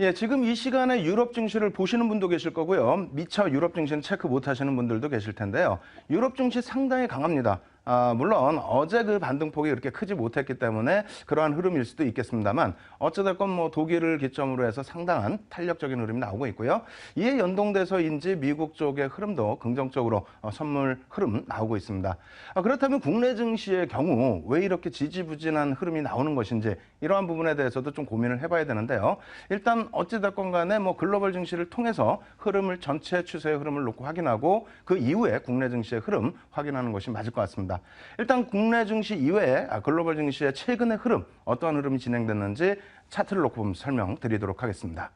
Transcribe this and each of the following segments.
예, 지금 이 시간에 유럽 증시를 보시는 분도 계실 거고요. 미처 유럽 증시는 체크 못 하시는 분들도 계실 텐데요. 유럽 증시 상당히 강합니다. 물론 어제 그 반등폭이 그렇게 크지 못했기 때문에 그러한 흐름일 수도 있겠습니다만 어찌됐건 뭐 독일을 기점으로 해서 상당한 탄력적인 흐름이 나오고 있고요. 이에 연동돼서인지 미국 쪽의 흐름도 긍정적으로 선물 흐름 나오고 있습니다. 그렇다면 국내 증시의 경우 왜 이렇게 지지부진한 흐름이 나오는 것인지 이러한 부분에 대해서도 좀 고민을 해봐야 되는데요. 일단 어찌됐건 간에 뭐 글로벌 증시를 통해서 흐름을 전체 추세의 흐름을 놓고 확인하고 그 이후에 국내 증시의 흐름 확인하는 것이 맞을 것 같습니다. 일단 국내 증시 이외에 글로벌 증시의 최근의 흐름, 어떠한 흐름이 진행됐는지 차트를 놓고 보면 설명드리도록 하겠습니다.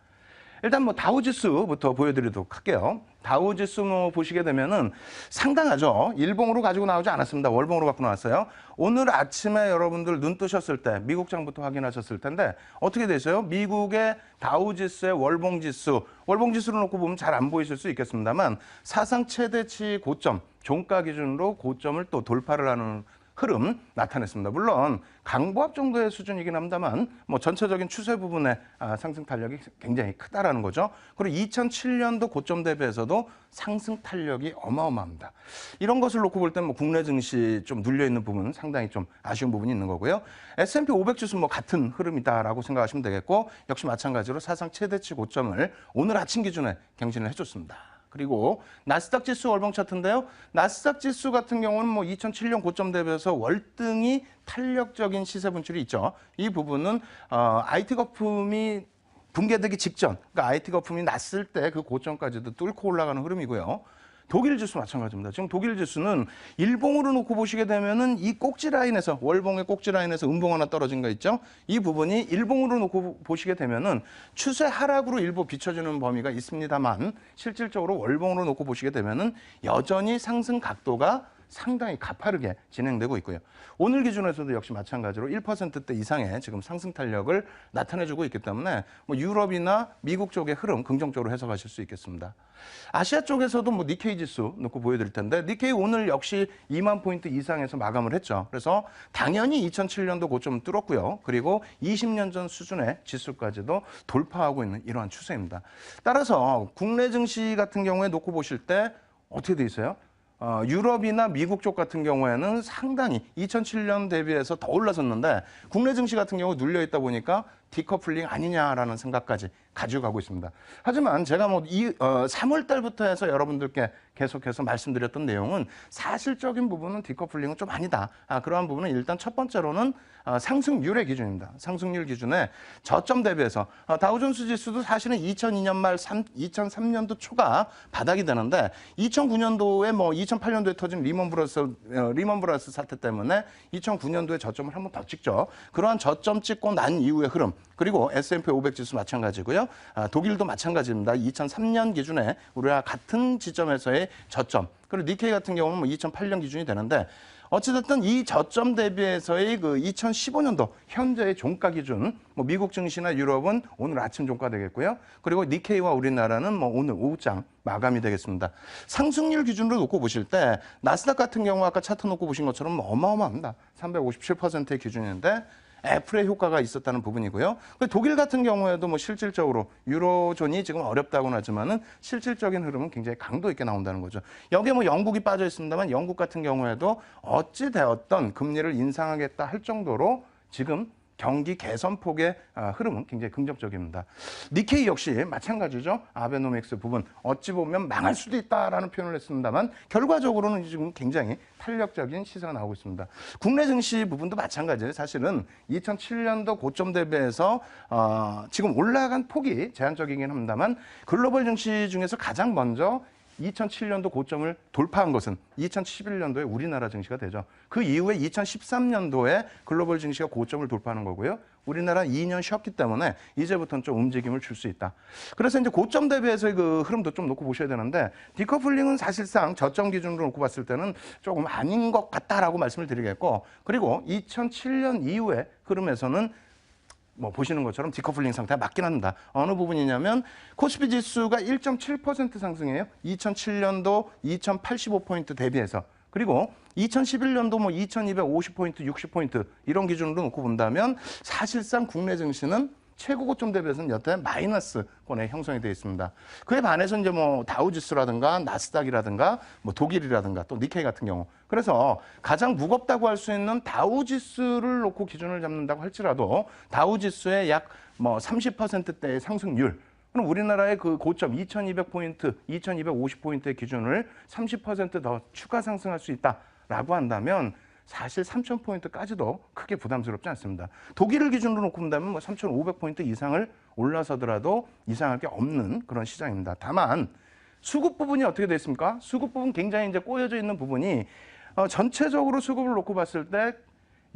일단 뭐 다우지수부터 보여드리도록 할게요. 다우지수 뭐 보시게 되면은 상당하죠. 일봉으로 가지고 나오지 않았습니다. 월봉으로 갖고 나왔어요. 오늘 아침에 여러분들 눈 뜨셨을 때 미국장부터 확인하셨을 텐데 어떻게 되세요? 미국의 다우지수의 월봉지수, 월봉지수를 놓고 보면 잘 안 보이실 수 있겠습니다만 사상 최대치 고점, 종가 기준으로 고점을 또 돌파를 하는 흐름 나타냈습니다. 물론 강보합 정도의 수준이긴 합니다만 뭐 전체적인 추세 부분의 상승 탄력이 굉장히 크다라는 거죠. 그리고 2007년도 고점 대비해서도 상승 탄력이 어마어마합니다. 이런 것을 놓고 볼 때는 뭐 국내 증시 좀 눌려 있는 부분은 상당히 좀 아쉬운 부분이 있는 거고요. S&P 500 지수 뭐 같은 흐름이다라고 생각하시면 되겠고 역시 마찬가지로 사상 최대치 고점을 오늘 아침 기준에 경신을 해줬습니다. 그리고 나스닥 지수 월봉 차트인데요. 나스닥 지수 같은 경우는 뭐 2007년 고점 대비해서 월등히 탄력적인 시세 분출이 있죠. 이 부분은 IT 거품이 붕괴되기 직전, 그러니까 IT 거품이 났을 때 그 고점까지도 뚫고 올라가는 흐름이고요. 독일 지수 마찬가지입니다. 지금 독일 지수는 일봉으로 놓고 보시게 되면은 이 꼭지 라인에서 월봉의 꼭지 라인에서 음봉 하나 떨어진 거 있죠? 이 부분이 일봉으로 놓고 보시게 되면은 추세 하락으로 일부 비춰지는 범위가 있습니다만 실질적으로 월봉으로 놓고 보시게 되면은 여전히 상승 각도가 상당히 가파르게 진행되고 있고요. 오늘 기준에서도 역시 마찬가지로 1%대 이상의 지금 상승 탄력을 나타내주고 있기 때문에 뭐 유럽이나 미국 쪽의 흐름 긍정적으로 해석하실 수 있겠습니다. 아시아 쪽에서도 뭐 니케이 지수 놓고 보여드릴 텐데 니케이 오늘 역시 2만 포인트 이상에서 마감을 했죠. 그래서 당연히 2007년도 고점을 뚫었고요. 그리고 20년 전 수준의 지수까지도 돌파하고 있는 이러한 추세입니다. 따라서 국내 증시 같은 경우에 놓고 보실 때 어떻게 돼 있어요? 유럽이나 미국 쪽 같은 경우에는 상당히 2007년 대비해서 더 올라섰는데 국내 증시 같은 경우 눌려 있다 보니까 디커플링 아니냐라는 생각까지 가지고 가고 있습니다. 하지만 제가 뭐 3월 달부터 해서 여러분들께 계속해서 말씀드렸던 내용은 사실적인 부분은 디커플링은 좀 아니다. 그러한 부분은 일단 첫 번째로는 상승률의 기준입니다. 상승률 기준에 저점 대비해서 다우존스 지수도 사실은 2002년 말 2003년도 초가 바닥이 되는데 2009년도에 뭐 2008년도에 터진 리먼 브라더스 사태 때문에 2009년도에 저점을 한 번 더 찍죠. 그러한 저점 찍고 난 이후의 흐름 그리고 S&P 500 지수 마찬가지고요. 독일도 마찬가지입니다. 2003년 기준에 우리와 같은 지점에서의 저점. 그리고 니케이 같은 경우는 뭐 2008년 기준이 되는데 어찌됐든 이 저점 대비해서의 그 2015년도 현재의 종가 기준, 뭐 미국 증시나 유럽은 오늘 아침 종가 되겠고요. 그리고 니케이와 우리나라는 뭐 오늘 오후장 마감이 되겠습니다. 상승률 기준으로 놓고 보실 때 나스닥 같은 경우 아까 차트 놓고 보신 것처럼 어마어마합니다. 357%의 기준인데 애플의 효과가 있었다는 부분이고요. 독일 같은 경우에도 뭐 실질적으로 유로존이 지금 어렵다고는 하지만은 실질적인 흐름은 굉장히 강도 있게 나온다는 거죠. 여기에 뭐 영국이 빠져 있습니다만 영국 같은 경우에도 어찌 되었던 금리를 인상하겠다 할 정도로 지금 경기 개선폭의 흐름은 굉장히 긍정적입니다. 니케이 역시 마찬가지죠. 아베노믹스 부분 어찌 보면 망할 수도 있다라는 표현을 했습니다만 결과적으로는 지금 굉장히 탄력적인 시세가 나오고 있습니다. 국내 증시 부분도 마찬가지예요. 사실은 2007년도 고점 대비해서 지금 올라간 폭이 제한적이긴 합니다만 글로벌 증시 중에서 가장 먼저 2007년도 고점을 돌파한 것은 2011년도에 우리나라 증시가 되죠. 그 이후에 2013년도에 글로벌 증시가 고점을 돌파하는 거고요. 우리나라 2년 쉬었기 때문에 이제부터는 좀 움직임을 줄 수 있다. 그래서 이제 고점 대비해서의 그 흐름도 좀 놓고 보셔야 되는데 디커플링은 사실상 저점 기준으로 놓고 봤을 때는 조금 아닌 것 같다라고 말씀을 드리겠고 그리고 2007년 이후의 흐름에서는 뭐 보시는 것처럼 디커플링 상태가 맞긴 합니다. 어느 부분이냐면 코스피 지수가 1.7% 상승해요. 2007년도 2085포인트 대비해서. 그리고 2011년도 뭐 2250포인트, 60포인트 이런 기준으로 놓고 본다면 사실상 국내 증시는 최고 고점 대비해서는 여태 마이너스권에 형성이 되어 있습니다. 그에 반해서 이제 뭐 다우지수라든가 나스닥이라든가 뭐 독일이라든가 또 니케이 같은 경우. 그래서 가장 무겁다고 할 수 있는 다우지수를 놓고 기준을 잡는다고 할지라도 다우지수의 약 뭐 30%대의 상승률. 그럼 우리나라의 그 고점 2200포인트, 2250포인트의 기준을 30%더 추가 상승할 수 있다라고 한다면 사실 3000포인트까지도 크게 부담스럽지 않습니다. 독일을 기준으로 놓고 본다면 뭐 3500포인트 이상을 올라서더라도 이상할 게 없는 그런 시장입니다. 다만 수급 부분이 어떻게 되어 있습니까? 수급 부분 굉장히 이제 꼬여져 있는 부분이 전체적으로 수급을 놓고 봤을 때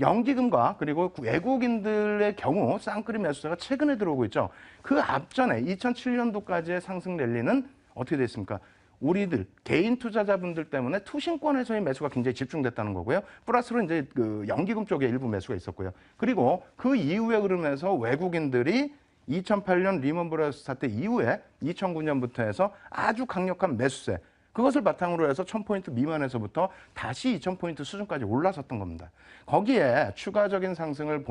연기금과 그리고 외국인들의 경우 쌍끌이 매수세가 최근에 들어오고 있죠. 그 앞전에 2007년도까지의 상승 랠리는 어떻게 됐습니까? 우리들 개인 투자자분들 때문에 투신권에서의 매수가 굉장히 집중됐다는 거고요. 플러스로 이제 그 연기금 쪽에 일부 매수가 있었고요. 그리고 그 이후에 흐름에서 외국인들이 2008년 리먼 브라더스 사태 이후에 2009년부터 해서 아주 강력한 매수세, 그것을 바탕으로 해서 1000포인트 미만에서부터 다시 2000포인트 수준까지 올라섰던 겁니다. 거기에 추가적인 상승을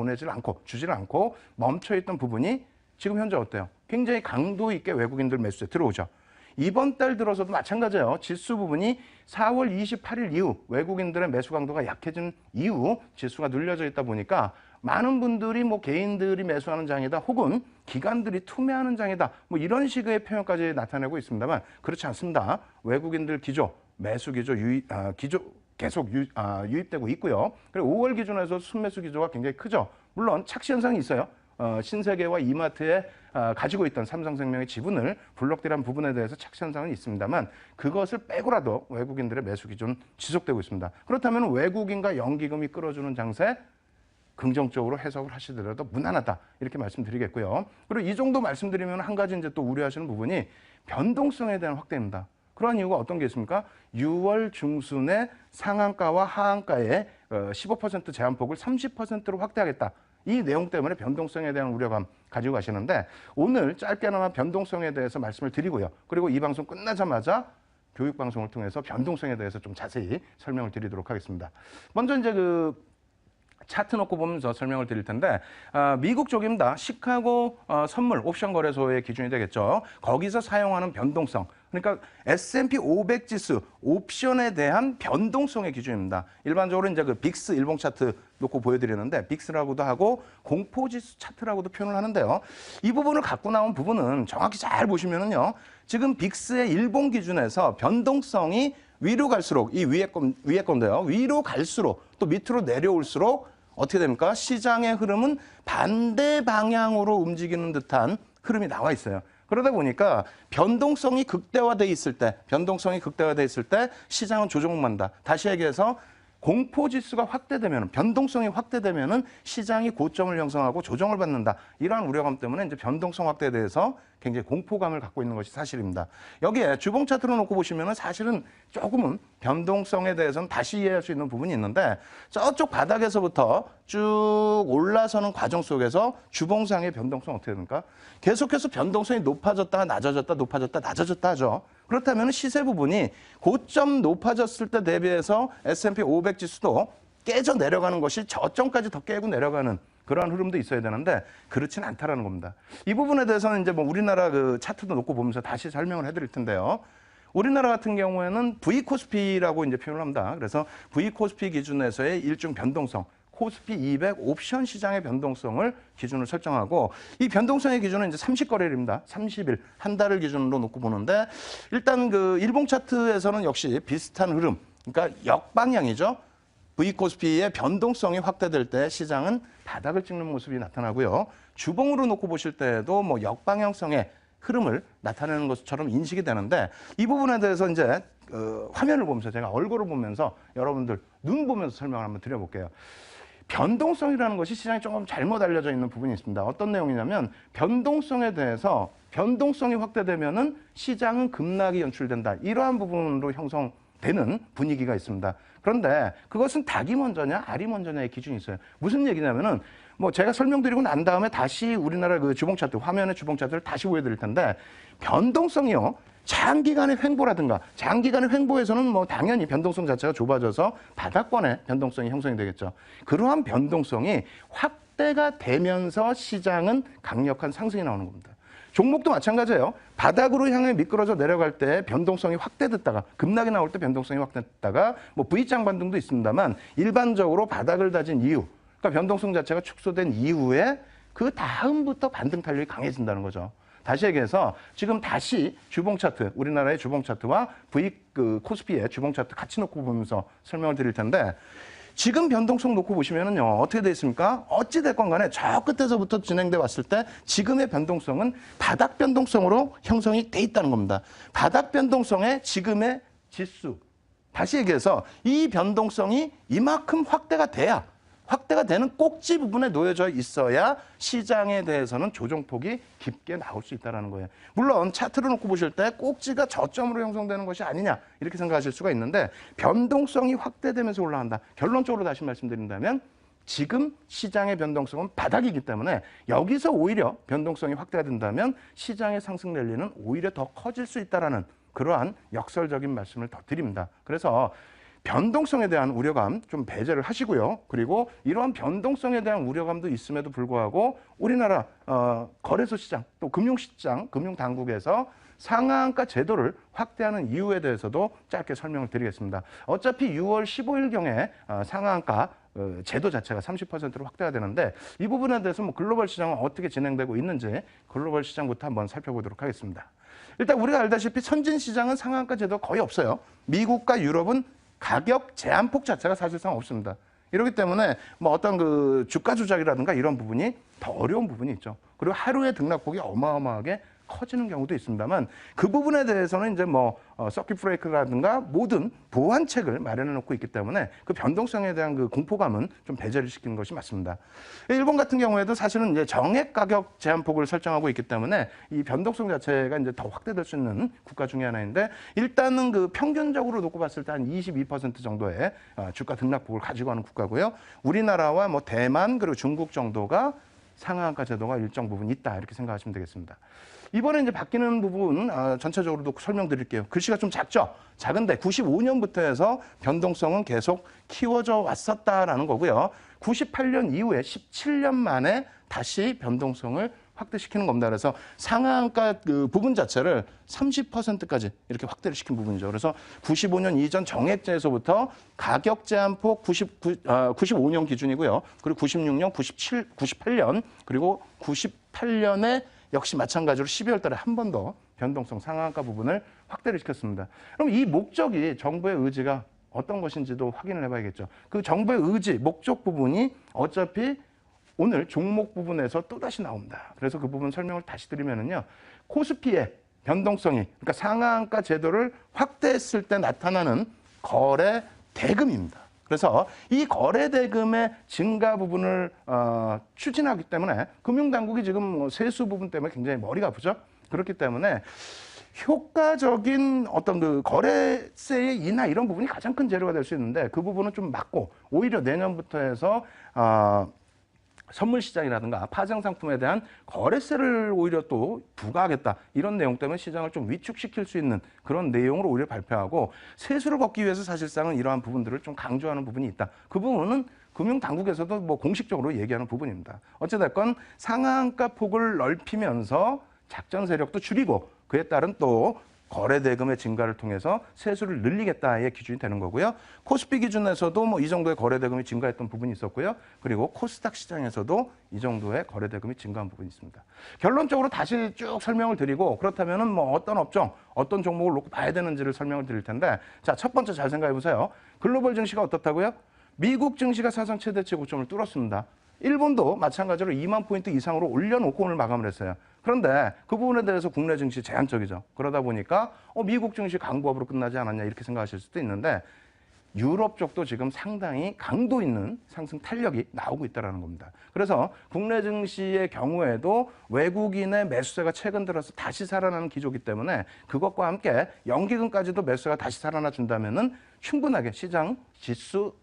주질 않고 멈춰있던 부분이 지금 현재 어때요? 굉장히 강도 있게 외국인들 매수세 들어오죠. 이번 달 들어서도 마찬가지예요. 지수 부분이 4월 28일 이후 외국인들의 매수 강도가 약해진 이후 지수가 눌려져 있다 보니까 많은 분들이 뭐 개인들이 매수하는 장이다 혹은 기관들이 투매하는 장이다 뭐 이런 식의 표현까지 나타내고 있습니다만 그렇지 않습니다. 외국인들 기조, 매수 기조, 계속 유입되고 있고요. 그리고 5월 기준에서 순매수 기조가 굉장히 크죠. 물론 착시 현상이 있어요. 신세계와 이마트에 가지고 있던 삼성생명의 지분을 블록딜한 부분에 대해서 착시 현상은 있습니다만 그것을 빼고라도 외국인들의 매수 기조는 지속되고 있습니다. 그렇다면 외국인과 연기금이 끌어주는 장세 긍정적으로 해석을 하시더라도 무난하다 이렇게 말씀드리겠고요. 그리고 이 정도 말씀드리면 한 가지 이제 또 우려하시는 부분이 변동성에 대한 확대입니다. 그런 이유가 어떤 게 있습니까? 6월 중순에 상한가와 하한가의 15% 제한폭을 30%로 확대하겠다. 이 내용 때문에 변동성에 대한 우려감 가지고 가시는데 오늘 짧게나마 변동성에 대해서 말씀을 드리고요. 그리고 이 방송 끝나자마자 교육방송을 통해서 변동성에 대해서 좀 자세히 설명을 드리도록 하겠습니다. 먼저 이제 차트 놓고 보면서 설명을 드릴 텐데 미국 쪽입니다. 시카고 선물 옵션 거래소의 기준이 되겠죠. 거기서 사용하는 변동성, 그러니까 S&P 500 지수 옵션에 대한 변동성의 기준입니다. 일반적으로 이제 그 빅스 일봉 차트 놓고 보여드리는데 빅스라고도 하고 공포지수 차트라고도 표현을 하는데요. 이 부분을 갖고 나온 부분은 정확히 잘 보시면은요. 지금 빅스의 일봉 기준에서 변동성이 위로 갈수록 이 위에 건데요. 위로 갈수록 또 밑으로 내려올수록 어떻게 됩니까? 시장의 흐름은 반대 방향으로 움직이는 듯한 흐름이 나와 있어요. 그러다 보니까 변동성이 극대화돼 있을 때 시장은 조정을 한다. 다시 얘기해서 공포지수가 확대되면, 변동성이 확대되면은 시장이 고점을 형성하고 조정을 받는다. 이러한 우려감 때문에 이제 변동성 확대에 대해서 굉장히 공포감을 갖고 있는 것이 사실입니다. 여기에 주봉 차트로 놓고 보시면은 사실은 조금은 변동성에 대해서는 다시 이해할 수 있는 부분이 있는데 저쪽 바닥에서부터 쭉 올라서는 과정 속에서 주봉상의 변동성 어떻게 됩니까? 계속해서 변동성이 높아졌다, 낮아졌다, 높아졌다, 낮아졌다 하죠. 그렇다면 시세 부분이 고점 높아졌을 때 대비해서 S&P 500 지수도 깨져 내려가는 것이 저점까지 더 깨고 내려가는 그러한 흐름도 있어야 되는데 그렇지는 않다라는 겁니다. 이 부분에 대해서는 이제 뭐 우리나라 그 차트도 놓고 보면서 다시 설명을 해드릴 텐데요. 우리나라 같은 경우에는 V-코스피라고 이제 표현을 합니다. 그래서 V-코스피 기준에서의 일중 변동성, 코스피 200 옵션 시장의 변동성을 기준으로 설정하고 이 변동성의 기준은 이제 30거래일입니다. 30일, 한 달을 기준으로 놓고 보는데 일단 그 일봉 차트에서는 역시 비슷한 흐름, 그러니까 역방향이죠. V-코스피의 변동성이 확대될 때 시장은 바닥을 찍는 모습이 나타나고요. 주봉으로 놓고 보실 때에도 뭐 역방향성의 흐름을 나타내는 것처럼 인식이 되는데 이 부분에 대해서 이제 화면을 보면서 제가 얼굴을 보면서 여러분들 눈 보면서 설명을 한번 드려볼게요. 변동성이라는 것이 시장에 조금 잘못 알려져 있는 부분이 있습니다. 어떤 내용이냐면 변동성에 대해서 변동성이 확대되면은 시장은 급락이 연출된다. 이러한 부분으로 형성되는 분위기가 있습니다. 그런데 그것은 닭이 먼저냐 알이 먼저냐의 기준이 있어요. 무슨 얘기냐면은 뭐 제가 설명드리고 난 다음에 다시 우리나라 그 주봉 차트, 화면의 주봉 차트를 다시 보여드릴 텐데 변동성이요. 장기간의 횡보라든가 장기간의 횡보에서는 뭐 당연히 변동성 자체가 좁아져서 바닥권의 변동성이 형성이 되겠죠. 그러한 변동성이 확대가 되면서 시장은 강력한 상승이 나오는 겁니다. 종목도 마찬가지예요. 바닥으로 향해 미끄러져 내려갈 때 변동성이 확대됐다가 급락이 나올 때 변동성이 확대됐다가 뭐 V장 반등도 있습니다만 일반적으로 바닥을 다진 이유, 그러니까 변동성 자체가 축소된 이후에 그 다음부터 반등 탄력이 강해진다는 거죠. 다시 얘기해서 지금 다시 주봉 차트, 우리나라의 주봉 차트와 코스피의 주봉 차트 같이 놓고 보면서 설명을 드릴 텐데 지금 변동성 놓고 보시면은요, 어떻게 돼 있습니까? 어찌됐건 간에 저 끝에서부터 진행돼 왔을 때 지금의 변동성은 바닥 변동성으로 형성이 돼 있다는 겁니다. 바닥 변동성의 지금의 지수. 다시 얘기해서 이 변동성이 이만큼 확대가 돼야, 확대가 되는 꼭지 부분에 놓여져 있어야 시장에 대해서는 조정폭이 깊게 나올 수 있다는 거예요. 물론 차트를 놓고 보실 때 꼭지가 저점으로 형성되는 것이 아니냐 이렇게 생각하실 수가 있는데 변동성이 확대되면서 올라간다. 결론적으로 다시 말씀드린다면 지금 시장의 변동성은 바닥이기 때문에 여기서 오히려 변동성이 확대가 된다면 시장의 상승 랠리는 오히려 더 커질 수 있다는 그러한 역설적인 말씀을 더 드립니다. 그래서 변동성에 대한 우려감 좀 배제를 하시고요. 그리고 이러한 변동성에 대한 우려감도 있음에도 불구하고 우리나라 거래소 시장 또 금융시장, 금융당국에서 상한가 제도를 확대하는 이유에 대해서도 짧게 설명을 드리겠습니다. 어차피 6월 15일경에 상한가 제도 자체가 30%로 확대가 되는데 이 부분에 대해서 뭐 글로벌 시장은 어떻게 진행되고 있는지 글로벌 시장부터 한번 살펴보도록 하겠습니다. 일단 우리가 알다시피 선진 시장은 상한가 제도가 거의 없어요. 미국과 유럽은 가격 제한폭 자체가 사실상 없습니다. 이렇기 때문에 뭐 어떤 그 주가 조작이라든가 이런 부분이 더 어려운 부분이 있죠. 그리고 하루의 등락폭이 어마어마하게 커지는 경우도 있습니다만 그 부분에 대해서는 이제 뭐 서킷 브레이크라든가 모든 보완책을 마련해 놓고 있기 때문에 그 변동성에 대한 그 공포감은 좀 배제를 시키는 것이 맞습니다. 일본 같은 경우에도 사실은 이제 정액 가격 제한폭을 설정하고 있기 때문에 이 변동성 자체가 이제 더 확대될 수 있는 국가 중에 하나인데 일단은 그 평균적으로 놓고 봤을 때 한 22% 정도의 주가 등락폭을 가지고 가는 국가고요. 우리나라와 뭐 대만 그리고 중국 정도가 상한가 제도가 일정 부분 있다 이렇게 생각하시면 되겠습니다. 이번에 이제 바뀌는 부분 전체적으로도 설명드릴게요. 글씨가 좀 작죠? 작은데 95년부터 해서 변동성은 계속 키워져 왔었다라는 거고요. 98년 이후에 17년 만에 다시 변동성을 확대시키는 겁니다. 그래서 상한가 그 부분 자체를 30%까지 이렇게 확대를 시킨 부분이죠. 그래서 95년 이전 정액제에서부터 가격 제한폭 95년 기준이고요. 그리고 96년, 97, 98년 그리고 98년에 역시 마찬가지로 12월 달에 한 번 더 변동성 상한가 부분을 확대를 시켰습니다. 그럼 이 목적이 정부의 의지가 어떤 것인지도 확인을 해봐야겠죠. 그 정부의 의지, 목적 부분이 어차피 오늘 종목 부분에서 또다시 나옵니다. 그래서 그 부분 설명을 다시 드리면은요. 코스피의 변동성이, 그러니까 상한가 제도를 확대했을 때 나타나는 거래 대금입니다. 그래서 이 거래 대금의 증가 부분을 추진하기 때문에 금융당국이 지금 세수 부분 때문에 굉장히 머리가 아프죠. 그렇기 때문에 효과적인 어떤 그 거래세의 인하 이런 부분이 가장 큰 재료가 될 수 있는데 그 부분은 좀 막고 오히려 내년부터 해서 선물 시장이라든가 파생 상품에 대한 거래세를 오히려 또 부과하겠다. 이런 내용 때문에 시장을 좀 위축시킬 수 있는 그런 내용으로 오히려 발표하고 세수를 걷기 위해서 사실상은 이러한 부분들을 좀 강조하는 부분이 있다. 그 부분은 금융당국에서도 뭐 공식적으로 얘기하는 부분입니다. 어찌됐건 상한가 폭을 넓히면서 작전 세력도 줄이고 그에 따른 또 거래 대금의 증가를 통해서 세수를 늘리겠다의 기준이 되는 거고요. 코스피 기준에서도 뭐 이 정도의 거래 대금이 증가했던 부분이 있었고요. 그리고 코스닥 시장에서도 이 정도의 거래 대금이 증가한 부분이 있습니다. 결론적으로 다시 쭉 설명을 드리고 그렇다면은 뭐 어떤 업종, 어떤 종목을 놓고 봐야 되는지를 설명을 드릴 텐데 자, 첫 번째 잘 생각해 보세요. 글로벌 증시가 어떻다고요? 미국 증시가 사상 최대치 고점을 뚫었습니다. 일본도 마찬가지로 2만 포인트 이상으로 올려놓고 오늘 마감을 했어요. 그런데 그 부분에 대해서 국내 증시 제한적이죠. 그러다 보니까 미국 증시 강보합으로 끝나지 않았냐 이렇게 생각하실 수도 있는데 유럽 쪽도 지금 상당히 강도 있는 상승 탄력이 나오고 있다는 겁니다. 그래서 국내 증시의 경우에도 외국인의 매수세가 최근 들어서 다시 살아나는 기조이기 때문에 그것과 함께 연기금까지도 매수세가 다시 살아나 준다면은 충분하게 시장 지수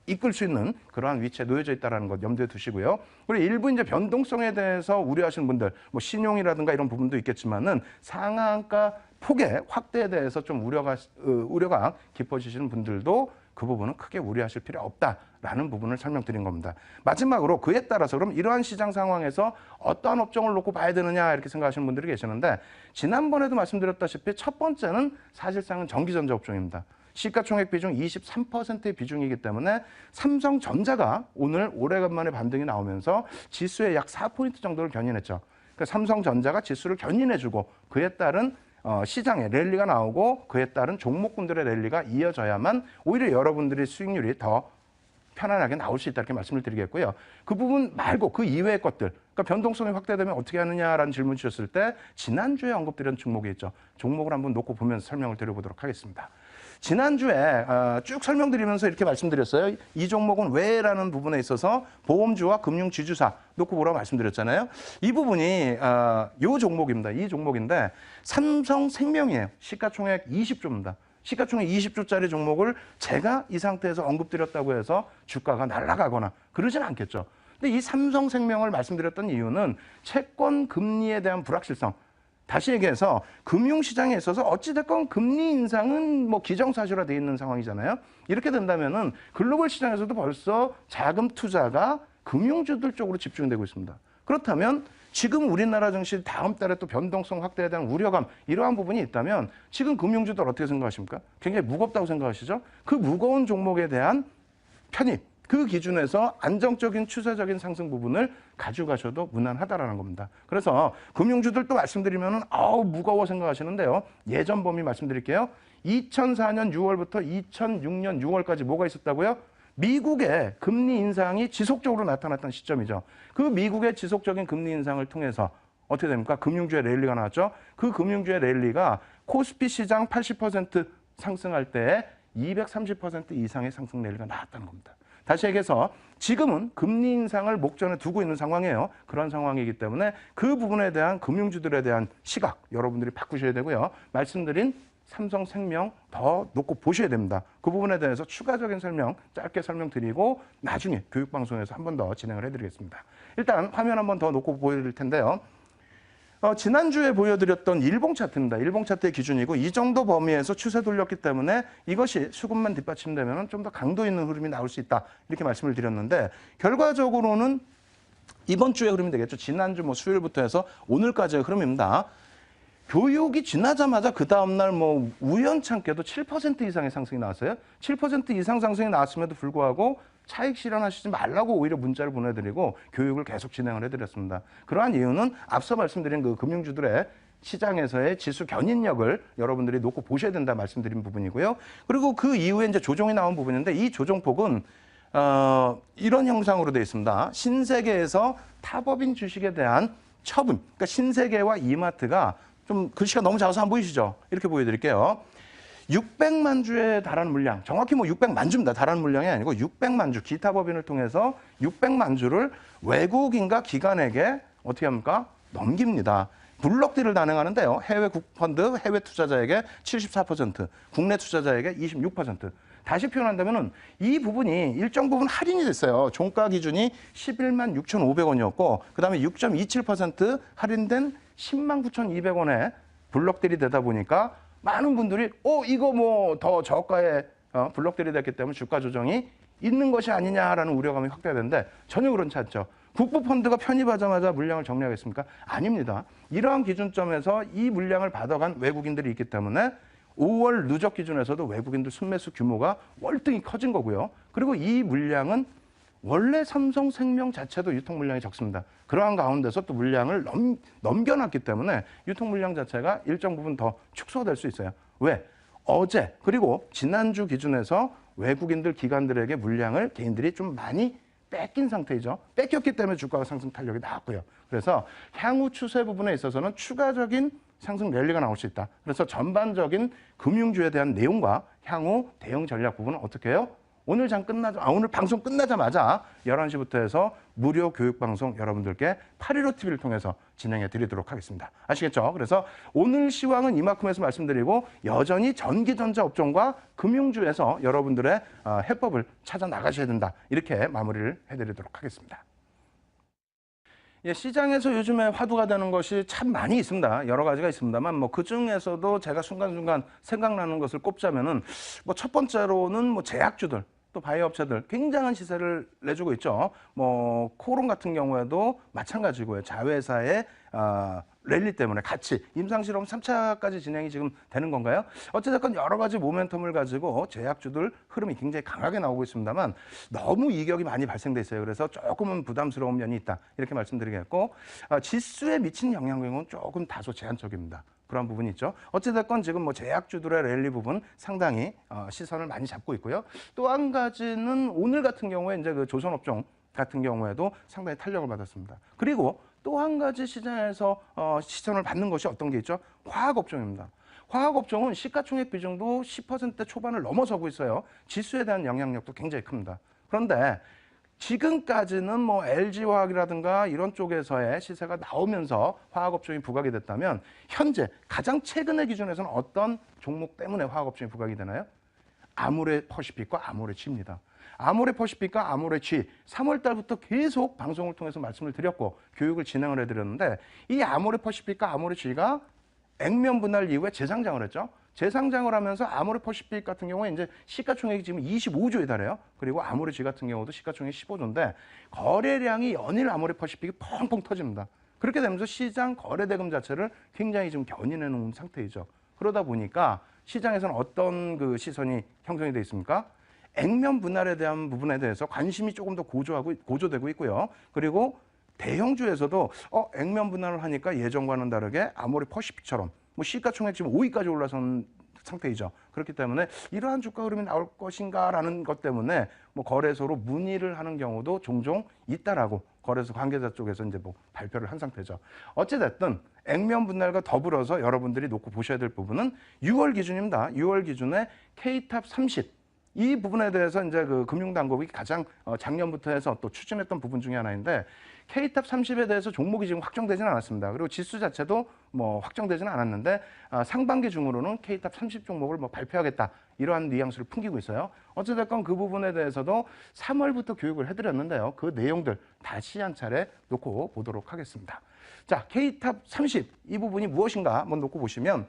이끌 수 있는 그러한 위치에 놓여져 있다는 것 염두에 두시고요. 그리고 일부 이제 변동성에 대해서 우려하시는 분들, 뭐 신용이라든가 이런 부분도 있겠지만은 상한가 폭의 확대에 대해서 좀 우려가 깊어지시는 분들도 그 부분은 크게 우려하실 필요 없다라는 부분을 설명드린 겁니다. 마지막으로 그에 따라서 그럼 이러한 시장 상황에서 어떠한 업종을 놓고 봐야 되느냐 이렇게 생각하시는 분들이 계시는데 지난번에도 말씀드렸다시피 첫 번째는 사실상은 전기전자 업종입니다. 시가총액 비중 23%의 비중이기 때문에 삼성전자가 오늘 오래간만에 반등이 나오면서 지수의 약 4포인트 정도를 견인했죠. 그러니까 삼성전자가 지수를 견인해주고 그에 따른 시장에 랠리가 나오고 그에 따른 종목군들의 랠리가 이어져야만 오히려 여러분들의 수익률이 더 편안하게 나올 수 있다 이렇게 말씀을 드리겠고요. 그 부분 말고 그 이외의 것들, 그러니까 변동성이 확대되면 어떻게 하느냐라는 질문 주셨을 때 지난주에 언급드린 종목이 있죠. 종목을 한번 놓고 보면서 설명을 드려보도록 하겠습니다. 지난주에 쭉 설명드리면서 이렇게 말씀드렸어요. 이 종목은 왜라는 부분에 있어서 보험주와 금융지주사 놓고 보라고 말씀드렸잖아요. 이 부분이 이 종목입니다. 이 종목인데 삼성생명이에요. 시가총액 20조입니다. 시가총액 20조짜리 종목을 제가 이 상태에서 언급드렸다고 해서 주가가 날아가거나 그러진 않겠죠. 근데 이 삼성생명을 말씀드렸던 이유는 채권 금리에 대한 불확실성, 다시 얘기해서 금융시장에 있어서 어찌됐건 금리 인상은 뭐 기정사실화되어 있는 상황이잖아요. 이렇게 된다면은 글로벌 시장에서도 벌써 자금 투자가 금융주들 쪽으로 집중되고 있습니다. 그렇다면 지금 우리나라 증시 다음 달에 또 변동성 확대에 대한 우려감 이러한 부분이 있다면 지금 금융주들 어떻게 생각하십니까? 굉장히 무겁다고 생각하시죠? 그 무거운 종목에 대한 편입, 그 기준에서 안정적인 추세적인 상승 부분을 가져가셔도 무난하다라는 겁니다. 그래서 금융주들 또 말씀드리면은 무거워 생각하시는데요. 예전 범위 말씀드릴게요. 2004년 6월부터 2006년 6월까지 뭐가 있었다고요? 미국의 금리 인상이 지속적으로 나타났던 시점이죠. 그 미국의 지속적인 금리 인상을 통해서 어떻게 됩니까? 금융주의 랠리가 나왔죠. 그 금융주의 랠리가 코스피 시장 80% 상승할 때 230% 이상의 상승 랠리가 나왔다는 겁니다. 다시 얘기해서 지금은 금리 인상을 목전에 두고 있는 상황이에요. 그런 상황이기 때문에 그 부분에 대한 금융주들에 대한 시각 여러분들이 바꾸셔야 되고요. 말씀드린 삼성생명 더 놓고 보셔야 됩니다. 그 부분에 대해서 추가적인 설명 짧게 설명드리고 나중에 교육방송에서 한 번 더 진행을 해드리겠습니다. 일단 화면 한 번 더 놓고 보여드릴 텐데요. 지난주에 보여드렸던 일봉 차트입니다. 일봉 차트의 기준이고 이 정도 범위에서 추세 돌렸기 때문에 이것이 수급만 뒷받침되면 좀 더 강도 있는 흐름이 나올 수 있다. 이렇게 말씀을 드렸는데 결과적으로는 이번 주의 흐름이 되겠죠. 지난주 수요일부터 해서 오늘까지의 흐름입니다. 교육이 지나자마자 그 다음날 우연찮게도 7% 이상의 상승이 나왔어요. 7% 이상 상승이 나왔음에도 불구하고 차익 실현하시지 말라고 오히려 문자를 보내드리고 교육을 계속 진행을 해드렸습니다. 그러한 이유는 앞서 말씀드린 그 금융주들의 시장에서의 지수 견인력을 여러분들이 놓고 보셔야 된다 말씀드린 부분이고요. 그리고 그 이후에 이제 조정이 나온 부분인데 이 조정폭은 이런 형상으로 되어 있습니다. 신세계에서 타법인 주식에 대한 처분, 그러니까 신세계와 이마트가 좀 글씨가 너무 작아서 안 보이시죠? 이렇게 보여드릴게요. 600만 주에 달하는 물량, 정확히 600만 주입니다. 달하는 물량이 아니고 600만 주, 기타 법인을 통해서 600만 주를 외국인과 기관에게 어떻게 합니까? 넘깁니다. 블록딜을 단행하는데요. 해외 국펀드, 해외 투자자에게 74%, 국내 투자자에게 26%. 다시 표현한다면 이 부분이 일정 부분 할인이 됐어요. 종가 기준이 11만 6,500원이었고 그다음에 6.27% 할인된 10만 9,200원에 블록딜이 되다 보니까 많은 분들이 이거 더 저가에 블록딜이 됐기 때문에 주가 조정이 있는 것이 아니냐라는 우려감이 확대되는데 전혀 그렇지 않죠. 국부펀드가 편입하자마자 물량을 정리하겠습니까? 아닙니다. 이러한 기준점에서 이 물량을 받아간 외국인들이 있기 때문에 5월 누적 기준에서도 외국인들 순매수 규모가 월등히 커진 거고요. 그리고 이 물량은 원래 삼성생명 자체도 유통 물량이 적습니다. 그러한 가운데서 또 물량을 넘겨놨기 때문에 유통 물량 자체가 일정 부분 더 축소될 수 있어요. 왜? 어제 그리고 지난주 기준에서 외국인들 기관들에게 물량을 개인들이 좀 많이 뺏긴 상태이죠. 뺏겼기 때문에 주가가 상승 탄력이 나왔고요. 그래서 향후 추세 부분에 있어서는 추가적인 상승 랠리가 나올 수 있다. 그래서 전반적인 금융주에 대한 내용과 향후 대응 전략 부분은 어떻게 해요? 오늘 방송 끝나자마자 11시부터 해서 무료 교육 방송 여러분들께 815TV를 통해서 진행해 드리도록 하겠습니다. 아시겠죠? 그래서 오늘 시황은 이만큼에서 말씀드리고 여전히 전기전자 업종과 금융주에서 여러분들의 해법을 찾아 나가셔야 된다. 이렇게 마무리를 해드리도록 하겠습니다. 예, 시장에서 요즘에 화두가 되는 것이 참 많이 있습니다. 여러 가지가 있습니다만 뭐 그중에서도 제가 순간순간 생각나는 것을 꼽자면은 뭐 첫 번째로는 뭐 제약주들 또 바이오 업체들 굉장한 시세를 내주고 있죠. 뭐 코론 같은 경우에도 마찬가지고요. 자회사의 랠리 때문에 같이 임상실험 3차까지 진행이 지금 되는 건가요? 어찌됐건 여러 가지 모멘텀을 가지고 제약주들 흐름이 굉장히 강하게 나오고 있습니다만 너무 이격이 많이 발생돼 있어요. 그래서 조금은 부담스러운 면이 있다. 이렇게 말씀드리겠고 지수에 미친 영향력은 조금 다소 제한적입니다. 그런 부분이 있죠. 어찌됐건 지금 뭐 제약주들의 랠리 부분 상당히 시선을 많이 잡고 있고요. 또 한 가지는 오늘 같은 경우에 이제 그 조선업종 같은 경우에도 상당히 탄력을 받았습니다. 그리고 또 한 가지 시장에서 시선을 받는 것이 어떤 게 있죠? 화학업종입니다. 화학업종은 시가총액 비중도 10% 초반을 넘어서고 있어요. 지수에 대한 영향력도 굉장히 큽니다. 그런데 지금까지는 뭐 LG화학이라든가 이런 쪽에서의 시세가 나오면서 화학업종이 부각이 됐다면 현재 가장 최근의 기준에서는 어떤 종목 때문에 화학업종이 부각이 되나요? 아모레퍼시픽과 아모레취입니다. 아모레퍼시픽과 아모레취 3월 달부터 계속 방송을 통해서 말씀을 드렸고 교육을 진행을 해드렸는데 이 아모레퍼시픽과 아모레취가 액면 분할 이후에 재상장을 했죠. 재상장을 하면서 아모레퍼시픽 같은 경우에 이제 시가총액이 지금 25조에 달해요. 그리고 아모레취 같은 경우도 시가총액이 15조인데 거래량이 연일 아모레퍼시픽이 펑펑 터집니다. 그렇게 되면서 시장 거래대금 자체를 굉장히 좀 견인해 놓은 상태이죠. 그러다 보니까 시장에서는 어떤 그 시선이 형성이 돼 있습니까? 액면 분할에 대한 부분에 대해서 관심이 조금 더 고조되고 있고요. 그리고 대형주에서도 액면 분할을 하니까 예전과는 다르게 아모레퍼시픽처럼 뭐 시가총액 지금 5위까지 올라선 상태이죠. 그렇기 때문에 이러한 주가 흐름이 나올 것인가라는 것 때문에 뭐 거래소로 문의를 하는 경우도 종종 있다라고 거래소 관계자 쪽에서 이제 뭐 발표를 한 상태죠. 어찌됐든 액면 분할과 더불어서 여러분들이 놓고 보셔야 될 부분은 6월 기준입니다. 6월 기준에 K탑 30 이 부분에 대해서 이제 그 금융당국이 가장 작년부터 해서 또 추진했던 부분 중에 하나인데 K탑 30에 대해서 종목이 지금 확정되지는 않았습니다. 그리고 지수 자체도 뭐 확정되지는 않았는데 상반기 중으로는 K탑 30 종목을 뭐 발표하겠다 이러한 뉘앙스를 풍기고 있어요. 어찌됐건 그 부분에 대해서도 3월부터 교육을 해드렸는데요. 그 내용들 다시 한 차례 놓고 보도록 하겠습니다. 자, K탑 30 이 부분이 무엇인가 한번 놓고 보시면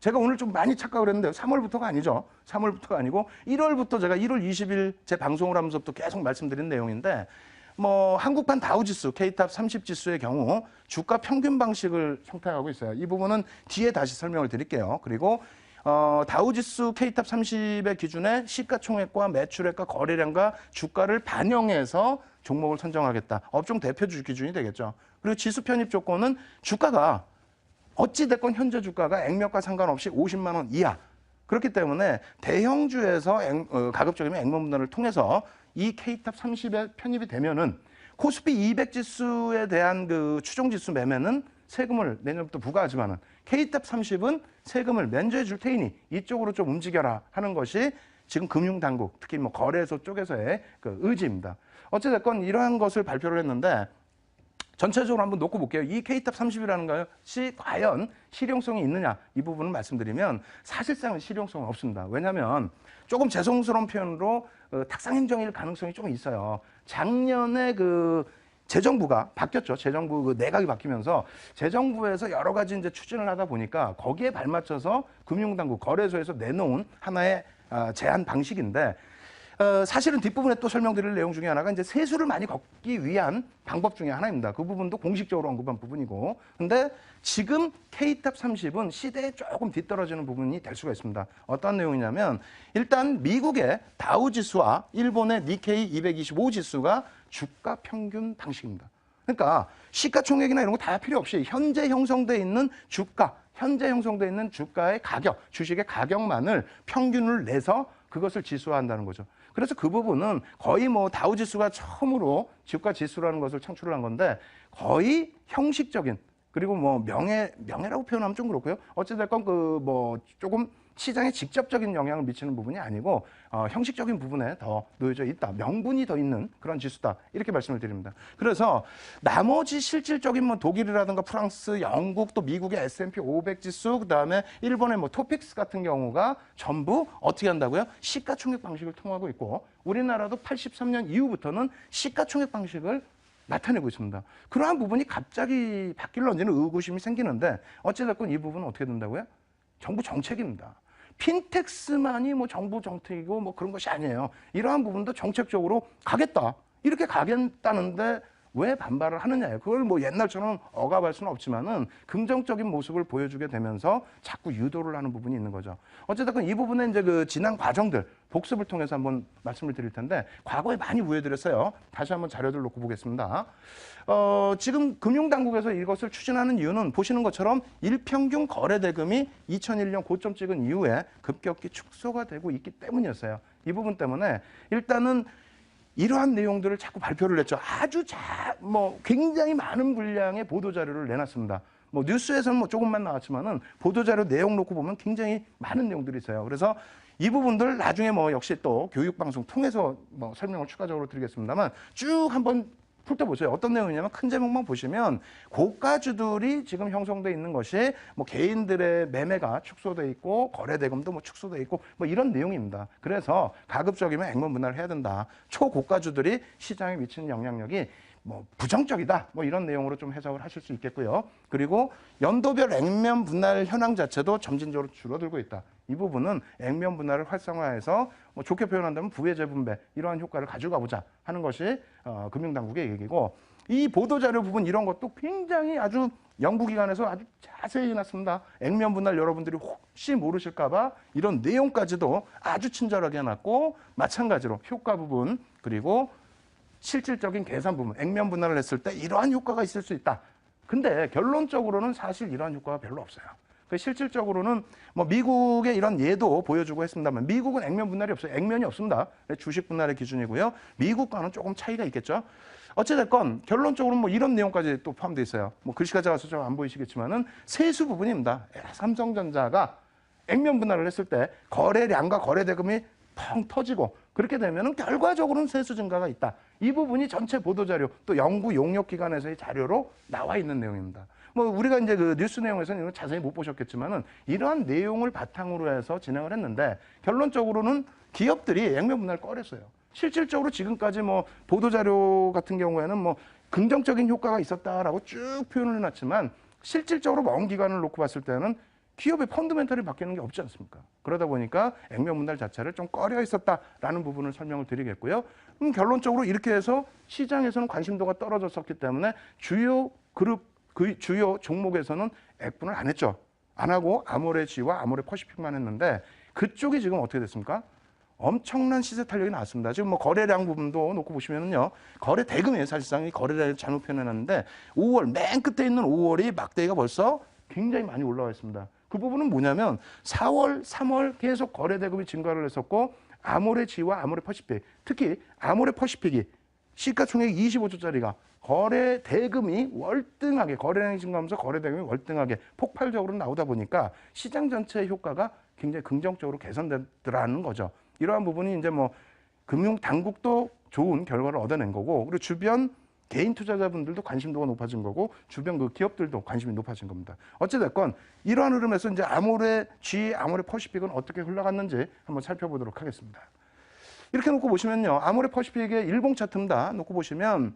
제가 오늘 좀 많이 착각을 했는데요. 3월부터가 아니죠. 3월부터가 아니고 1월부터 제가 1월 20일 제 방송을 하면서부터 계속 말씀드린 내용인데 뭐 한국판 다우지수 K탑 30 지수의 경우 주가 평균 방식을 형성하고 있어요. 이 부분은 뒤에 다시 설명을 드릴게요. 그리고 다우지수 K탑 30의 기준에 시가총액과 매출액과 거래량과 주가를 반영해서 종목을 선정하겠다. 업종 대표주 기준이 되겠죠. 그리고 지수 편입 조건은 주가가 어찌됐건 현재 주가가 액면과 상관없이 50만 원 이하. 그렇기 때문에 대형주에서 가급적이면 액면 분할을 통해서 이 K탑 30에 편입이 되면은 코스피 200 지수에 대한 그 추종 지수 매매는 세금을 내년부터 부과하지만은 K탑 30은 세금을 면제해 줄 테니 이쪽으로 좀 움직여라 하는 것이 지금 금융당국, 특히 뭐 거래소 쪽에서의 그 의지입니다. 어찌됐건 이러한 것을 발표를 했는데 전체적으로 한번 놓고 볼게요. 이 K탑 30이라는 것이 과연 실용성이 있느냐 이 부분을 말씀드리면 사실상은 실용성은 없습니다. 왜냐하면 조금 죄송스러운 표현으로 탁상행정일 가능성이 조금 있어요. 작년에 그 재정부가 바뀌었죠. 재정부 그 내각이 바뀌면서 재정부에서 여러 가지 이제 추진을 하다 보니까 거기에 발맞춰서 금융당국 거래소에서 내놓은 하나의 제한 방식인데 사실은 뒷부분에 또 설명드릴 내용 중에 하나가 이제 세수를 많이 걷기 위한 방법 중에 하나입니다. 그 부분도 공식적으로 언급한 부분이고. 근데 지금 K탑 30은 시대에 조금 뒤떨어지는 부분이 될 수가 있습니다. 어떤 내용이냐면 일단 미국의 다우지수와 일본의 니케이 225 지수가 주가 평균 방식입니다. 그러니까 시가총액이나 이런 거 다 필요 없이 현재 형성돼 있는 주가, 현재 형성돼 있는 주가의 가격, 주식의 가격만을 평균을 내서 그것을 지수화한다는 거죠. 그래서 그 부분은 거의 뭐 다우지수가 처음으로 주가 지수라는 것을 창출을 한 건데 거의 형식적인 그리고 뭐 명예라고 표현하면 좀 그렇고요. 어찌됐건 그 뭐 조금 시장에 직접적인 영향을 미치는 부분이 아니고 형식적인 부분에 더 놓여져 있다. 명분이 더 있는 그런 지수다. 이렇게 말씀을 드립니다. 그래서 나머지 실질적인 뭐 독일이라든가 프랑스, 영국 또 미국의 S&P 500 지수 그다음에 일본의 뭐 토픽스 같은 경우가 전부 어떻게 한다고요? 시가총액 방식을 통하고 있고 우리나라도 83년 이후부터는 시가총액 방식을 나타내고 있습니다. 그러한 부분이 갑자기 바뀔런지는 의구심이 생기는데 어찌됐건 이 부분은 어떻게 된다고요? 정부 정책입니다. 핀텍스만이 뭐 정부 정책이고 뭐 그런 것이 아니에요. 이러한 부분도 정책적으로 가겠다. 이렇게 가겠다는데 왜 반발을 하느냐예요. 그걸 뭐 옛날처럼 억압할 수는 없지만은 긍정적인 모습을 보여주게 되면서 자꾸 유도를 하는 부분이 있는 거죠. 어쨌든 이 부분에 이제 그 지난 과정들 복습을 통해서 한번 말씀을 드릴 텐데 과거에 많이 보여드렸어요. 다시 한번 자료들 놓고 보겠습니다. 지금 금융당국에서 이것을 추진하는 이유는 보시는 것처럼 일평균 거래대금이 2001년 고점 찍은 이후에 급격히 축소가 되고 있기 때문이었어요. 이 부분 때문에 일단은 이러한 내용들을 자꾸 발표를 했죠. 굉장히 많은 분량의 보도자료를 내놨습니다. 뭐 뉴스에서는 뭐 조금만 나왔지만은 보도자료 내용 놓고 보면 굉장히 많은 내용들이 있어요. 그래서 이 부분들 나중에 뭐 역시 또 교육방송 통해서 뭐 설명을 추가적으로 드리겠습니다만 쭉 한번 훑어보세요. 어떤 내용이냐면 큰 제목만 보시면 고가주들이 지금 형성돼 있는 것이 뭐 개인들의 매매가 축소돼 있고 거래대금도 뭐 축소돼 있고 뭐 이런 내용입니다. 그래서 가급적이면 액면 분할을 해야 된다. 초고가주들이 시장에 미치는 영향력이 뭐 부정적이다. 뭐 이런 내용으로 좀 해석을 하실 수 있겠고요. 그리고 연도별 액면 분할 현황 자체도 점진적으로 줄어들고 있다. 이 부분은 액면 분할을 활성화해서 뭐 좋게 표현한다면 부의 재분배 이러한 효과를 가져가 보자 하는 것이 금융당국의 얘기고 이 보도자료 부분 이런 것도 굉장히 아주 연구기관에서 아주 자세히 해놨습니다. 액면 분할 여러분들이 혹시 모르실까 봐 이런 내용까지도 아주 친절하게 해놨고 마찬가지로 효과 부분 그리고 실질적인 계산 부분, 액면 분할을 했을 때 이러한 효과가 있을 수 있다. 근데 결론적으로는 사실 이러한 효과가 별로 없어요. 실질적으로는 뭐 미국의 이런 예도 보여주고 했습니다만 미국은 액면 분할이 없어요. 액면이 없습니다. 주식 분할의 기준이고요. 미국과는 조금 차이가 있겠죠. 어찌됐건 결론적으로 뭐 이런 내용까지 또 포함되어 있어요. 뭐 글씨가 작아서 좀 안 보이시겠지만은 세수 부분입니다. 삼성전자가 액면 분할을 했을 때 거래량과 거래대금이 펑 터지고 그렇게 되면은 결과적으로는 세수 증가가 있다. 이 부분이 전체 보도자료 또 연구 용역 기관에서의 자료로 나와 있는 내용입니다. 뭐 우리가 이제 그 뉴스 내용에서는 이거 자세히 못 보셨겠지만은 이러한 내용을 바탕으로 해서 진행을 했는데 결론적으로는 기업들이 액면 분할 꺼렸어요. 실질적으로 지금까지 뭐 보도자료 같은 경우에는 뭐 긍정적인 효과가 있었다라고 쭉 표현을 해놨지만 실질적으로 먼 기간을 놓고 봤을 때는 기업의 펀더멘털이 바뀌는 게 없지 않습니까? 그러다 보니까 액면 분할 자체를 좀 꺼려 있었다라는 부분을 설명을 드리겠고요. 결론적으로 이렇게 해서 시장에서는 관심도가 떨어졌었기 때문에 주요 그룹, 그 주요 종목에서는 액분을 안 했죠. 안 하고 아모레지와 아모레퍼시픽만 했는데 그쪽이 지금 어떻게 됐습니까? 엄청난 시세 탄력이 나왔습니다. 지금 뭐 거래량 부분도 놓고 보시면은요. 거래 대금이에요. 사실상 이 거래량을 잘못 표현해놨는데 5월 맨 끝에 있는 5월이 막대기가 벌써 굉장히 많이 올라와 있습니다. 그 부분은 뭐냐면 4월, 3월 계속 거래 대금이 증가를 했었고 아모레지와 아모레퍼시픽 특히 아모레퍼시픽이 시가총액 25조짜리가 거래 대금이 월등하게 거래량이 증가하면서 거래 대금이 월등하게 폭발적으로 나오다 보니까 시장 전체의 효과가 굉장히 긍정적으로 개선되더라는 거죠. 이러한 부분이 이제 뭐 금융 당국도 좋은 결과를 얻어낸 거고 그리고 주변 개인 투자자분들도 관심도가 높아진 거고 주변 그 기업들도 관심이 높아진 겁니다. 어찌됐건 이러한 흐름에서 이제 아모레지, 아모레퍼시픽은 어떻게 흘러갔는지 한번 살펴보도록 하겠습니다. 이렇게 놓고 보시면요. 아모레퍼시픽의 일봉 차트입니다. 놓고 보시면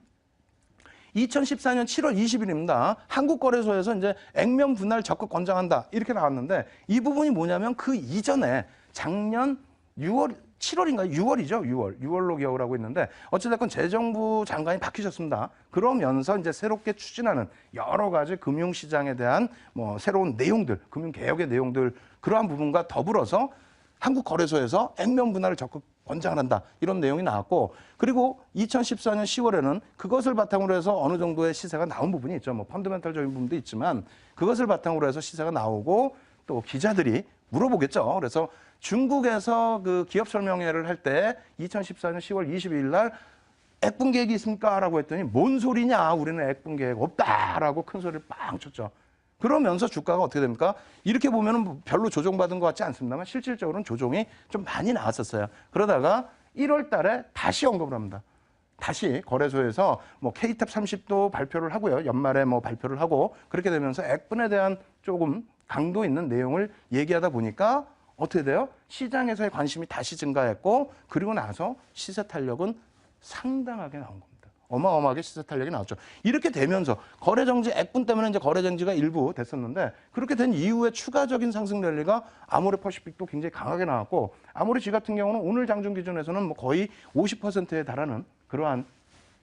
2014년 7월 20일입니다. 한국거래소에서 이제 액면 분할 적극 권장한다. 이렇게 나왔는데 이 부분이 뭐냐면 그 이전에 작년 6월, 7월인가요? 6월이죠. 6월로 기억을 하고 있는데 어찌됐건 재정부 장관이 바뀌셨습니다. 그러면서 이제 새롭게 추진하는 여러 가지 금융시장에 대한 뭐 새로운 내용들, 금융개혁의 내용들 그러한 부분과 더불어서 한국거래소에서 액면 분할을 적극 권장을 한다. 이런 내용이 나왔고 그리고 2014년 10월에는 그것을 바탕으로 해서 어느 정도의 시세가 나온 부분이 있죠. 뭐 펀더멘털적인 부분도 있지만 그것을 바탕으로 해서 시세가 나오고 또 기자들이 물어보겠죠. 그래서 중국에서 그 기업 설명회를 할 때 2014년 10월 22일 날 액분 계획이 있습니까? 라고 했더니 뭔 소리냐? 우리는 액분 계획 없다라고 큰 소리를 빵 쳤죠. 그러면서 주가가 어떻게 됩니까? 이렇게 보면은 별로 조정받은 것 같지 않습니다만 실질적으로는 조정이 좀 많이 나왔었어요. 그러다가 1월 달에 다시 언급을 합니다. 다시 거래소에서 뭐 K탑 30도 발표를 하고요. 연말에 뭐 발표를 하고 그렇게 되면서 액분에 대한 조금 강도 있는 내용을 얘기하다 보니까 어떻게 돼요? 시장에서의 관심이 다시 증가했고 그리고 나서 시세 탄력은 상당하게 나온 겁니다. 어마어마하게 시세 탄력이 나왔죠. 이렇게 되면서 거래 정지 액분 때문에 이제 거래 정지가 일부 됐었는데 그렇게 된 이후에 추가적인 상승 랠리가 아모레퍼시픽도 굉장히 강하게 나왔고 아모레 같은 경우는 오늘 장중 기준에서는 뭐 거의 50%에 달하는 그러한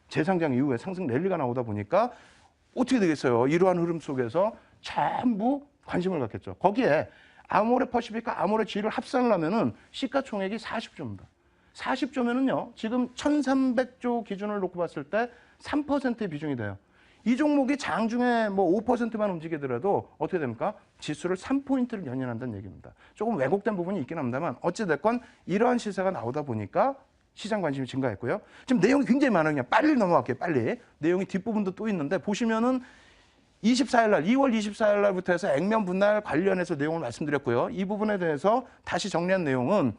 재상장 이후에 상승 랠리가 나오다 보니까 어떻게 되겠어요? 이러한 흐름 속에서 전부 관심을 갖겠죠. 거기에 아모레퍼시픽과 아모레G를 합산을 하면은 시가총액이 40조입니다. 40조면은요, 지금 1,300조 기준을 놓고 봤을 때 3%의 비중이 돼요. 이 종목이 장중에 뭐 5%만 움직이더라도 어떻게 됩니까? 지수를 3포인트를 연연한다는 얘기입니다. 조금 왜곡된 부분이 있긴 합니다만 어찌됐건 이러한 시세가 나오다 보니까 시장 관심이 증가했고요. 지금 내용이 굉장히 많아요. 그냥 빨리 넘어갈게요. 빨리. 내용이 뒷부분도 또 있는데 보시면은 24일 날, 2월 24일 날부터 해서 액면 분할 관련해서 내용을 말씀드렸고요. 이 부분에 대해서 다시 정리한 내용은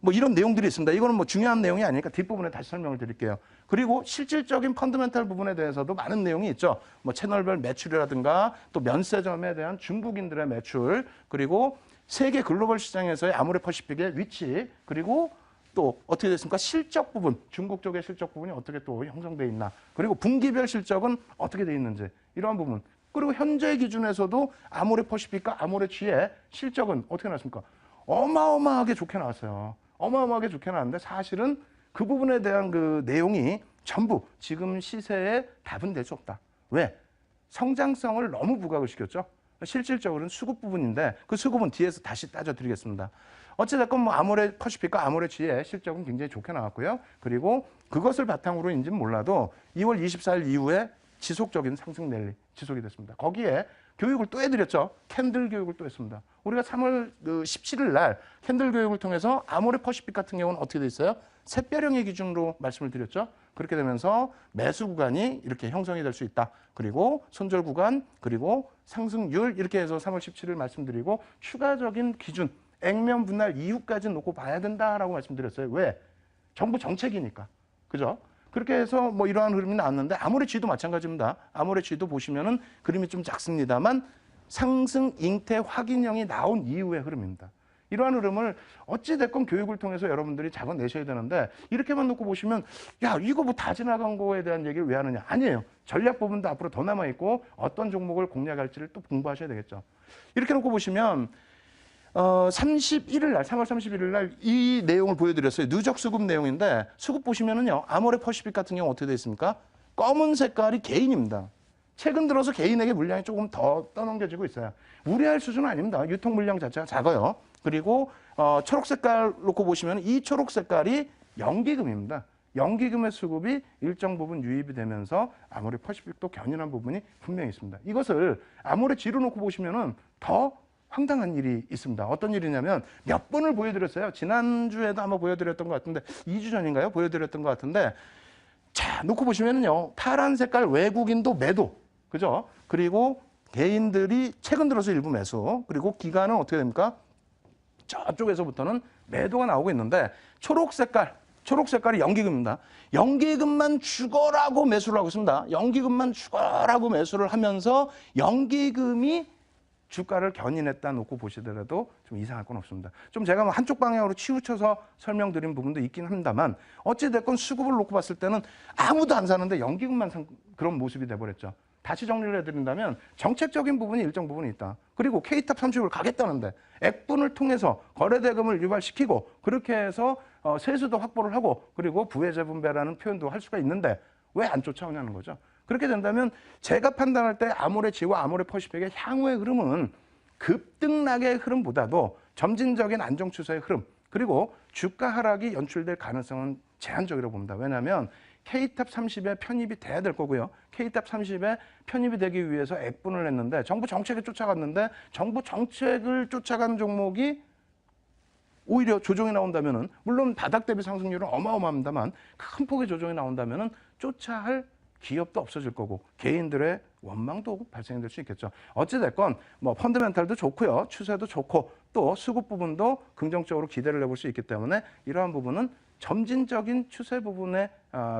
뭐 이런 내용들이 있습니다. 이거는 뭐 중요한 내용이 아니니까 뒷부분에 다시 설명을 드릴게요. 그리고 실질적인 펀더멘탈 부분에 대해서도 많은 내용이 있죠. 뭐 채널별 매출이라든가 또 면세점에 대한 중국인들의 매출, 그리고 세계 글로벌 시장에서의 아모레퍼시픽의 위치, 그리고 또 어떻게 됐습니까? 실적 부분, 중국 쪽의 실적 부분이 어떻게 또 형성돼 있나, 그리고 분기별 실적은 어떻게 돼 있는지 이러한 부분, 그리고 현재 기준에서도 아모레퍼시픽과 아모레G의 실적은 어떻게 나왔습니까? 어마어마하게 좋게 나왔어요. 어마어마하게 좋게 나왔는데 사실은 그 부분에 대한 그 내용이 전부 지금 시세에 답은 될 수 없다. 왜? 성장성을 너무 부각을 시켰죠. 실질적으로는 수급 부분인데 그 수급은 뒤에서 다시 따져드리겠습니다. 어찌됐건 뭐 아모레퍼시픽과 아모레G의 실적은 굉장히 좋게 나왔고요. 그리고 그것을 바탕으로인지는 몰라도 2월 24일 이후에 지속적인 상승 랠리 지속이 됐습니다. 거기에 교육을 또 해드렸죠. 캔들 교육을 또 했습니다. 우리가 3월 17일 날 캔들 교육을 통해서 아모레퍼시픽 같은 경우는 어떻게 돼 있어요? 샛별형의 기준으로 말씀을 드렸죠. 그렇게 되면서 매수 구간이 이렇게 형성이 될 수 있다. 그리고 손절 구간, 그리고 상승률 이렇게 해서 3월 17일 말씀드리고 추가적인 기준, 액면 분할 이후까지 놓고 봐야 된다라고 말씀드렸어요. 왜? 정부 정책이니까. 그죠? 그렇게 해서 뭐 이러한 흐름이 나왔는데 아모레G도 마찬가지입니다. 아모레G도 보시면은 그림이 좀 작습니다만 상승 잉태 확인형이 나온 이후의 흐름입니다. 이러한 흐름을 어찌됐건 교육을 통해서 여러분들이 잡아내셔야 되는데 이렇게만 놓고 보시면 야 이거 뭐 다 지나간 거에 대한 얘기를 왜 하느냐. 아니에요. 전략 부분도 앞으로 더 남아있고 어떤 종목을 공략할지를 또 공부하셔야 되겠죠. 이렇게 놓고 보시면 31일 날, 3월 31일 날 이 내용을 보여드렸어요. 누적 수급 내용인데 수급 보시면은요. 아모레퍼시픽 같은 경우 어떻게 되어 있습니까? 검은 색깔이 개인입니다. 최근 들어서 개인에게 물량이 조금 더 떠넘겨지고 있어요. 무리할 수준은 아닙니다. 유통 물량 자체가 작아요. 그리고 초록 색깔 놓고 보시면 이 초록 색깔이 연기금입니다. 연기금의 수급이 일정 부분 유입이 되면서 아모레퍼시픽도 견인한 부분이 분명히 있습니다. 이것을 아모레G로 놓고 보시면은 더 황당한 일이 있습니다. 어떤 일이냐면 몇 번을 보여드렸어요. 지난주에도 아마 보여드렸던 것 같은데 2주 전인가요? 보여드렸던 것 같은데 자 놓고 보시면은요. 파란 색깔 외국인도 매도. 그죠? 그리고 개인들이 최근 들어서 일부 매수. 그리고 기간은 어떻게 됩니까? 저쪽에서부터는 매도가 나오고 있는데 초록 색깔이 연기금입니다. 연기금만 죽어라고 매수를 하고 있습니다. 연기금만 죽어라고 매수를 하면서 연기금이 주가를 견인했다 놓고 보시더라도 좀 이상할 건 없습니다. 좀 제가 한쪽 방향으로 치우쳐서 설명드린 부분도 있긴 합니다만 어찌됐건 수급을 놓고 봤을 때는 아무도 안 사는데 연기금만 산 그런 모습이 돼버렸죠. 다시 정리를 해드린다면 정책적인 부분이 일정 부분이 있다. 그리고 K탑 30을 가겠다는데 액분을 통해서 거래대금을 유발시키고 그렇게 해서 세수도 확보를 하고 그리고 부해자 분배라는 표현도 할 수가 있는데 왜 안 쫓아오냐는 거죠. 그렇게 된다면 제가 판단할 때 아모레G와 아모레퍼시픽의 향후의 흐름은 급등락의 흐름보다도 점진적인 안정 추세의 흐름 그리고 주가 하락이 연출될 가능성은 제한적이라고 봅니다. 왜냐하면 K탑 30에 편입이 돼야 될 거고요. K탑 30에 편입이 되기 위해서 액분을 했는데 정부 정책에 쫓아갔는데 정부 정책을 쫓아간 종목이 오히려 조정이 나온다면은 물론 바닥 대비 상승률은 어마어마합니다만 큰 폭의 조정이 나온다면은 쫓아할 기업도 없어질 거고 개인들의 원망도 발생될 수 있겠죠. 어찌됐건 뭐 펀더멘탈도 좋고요. 추세도 좋고 또 수급 부분도 긍정적으로 기대를 해볼 수 있기 때문에 이러한 부분은 점진적인 추세 부분에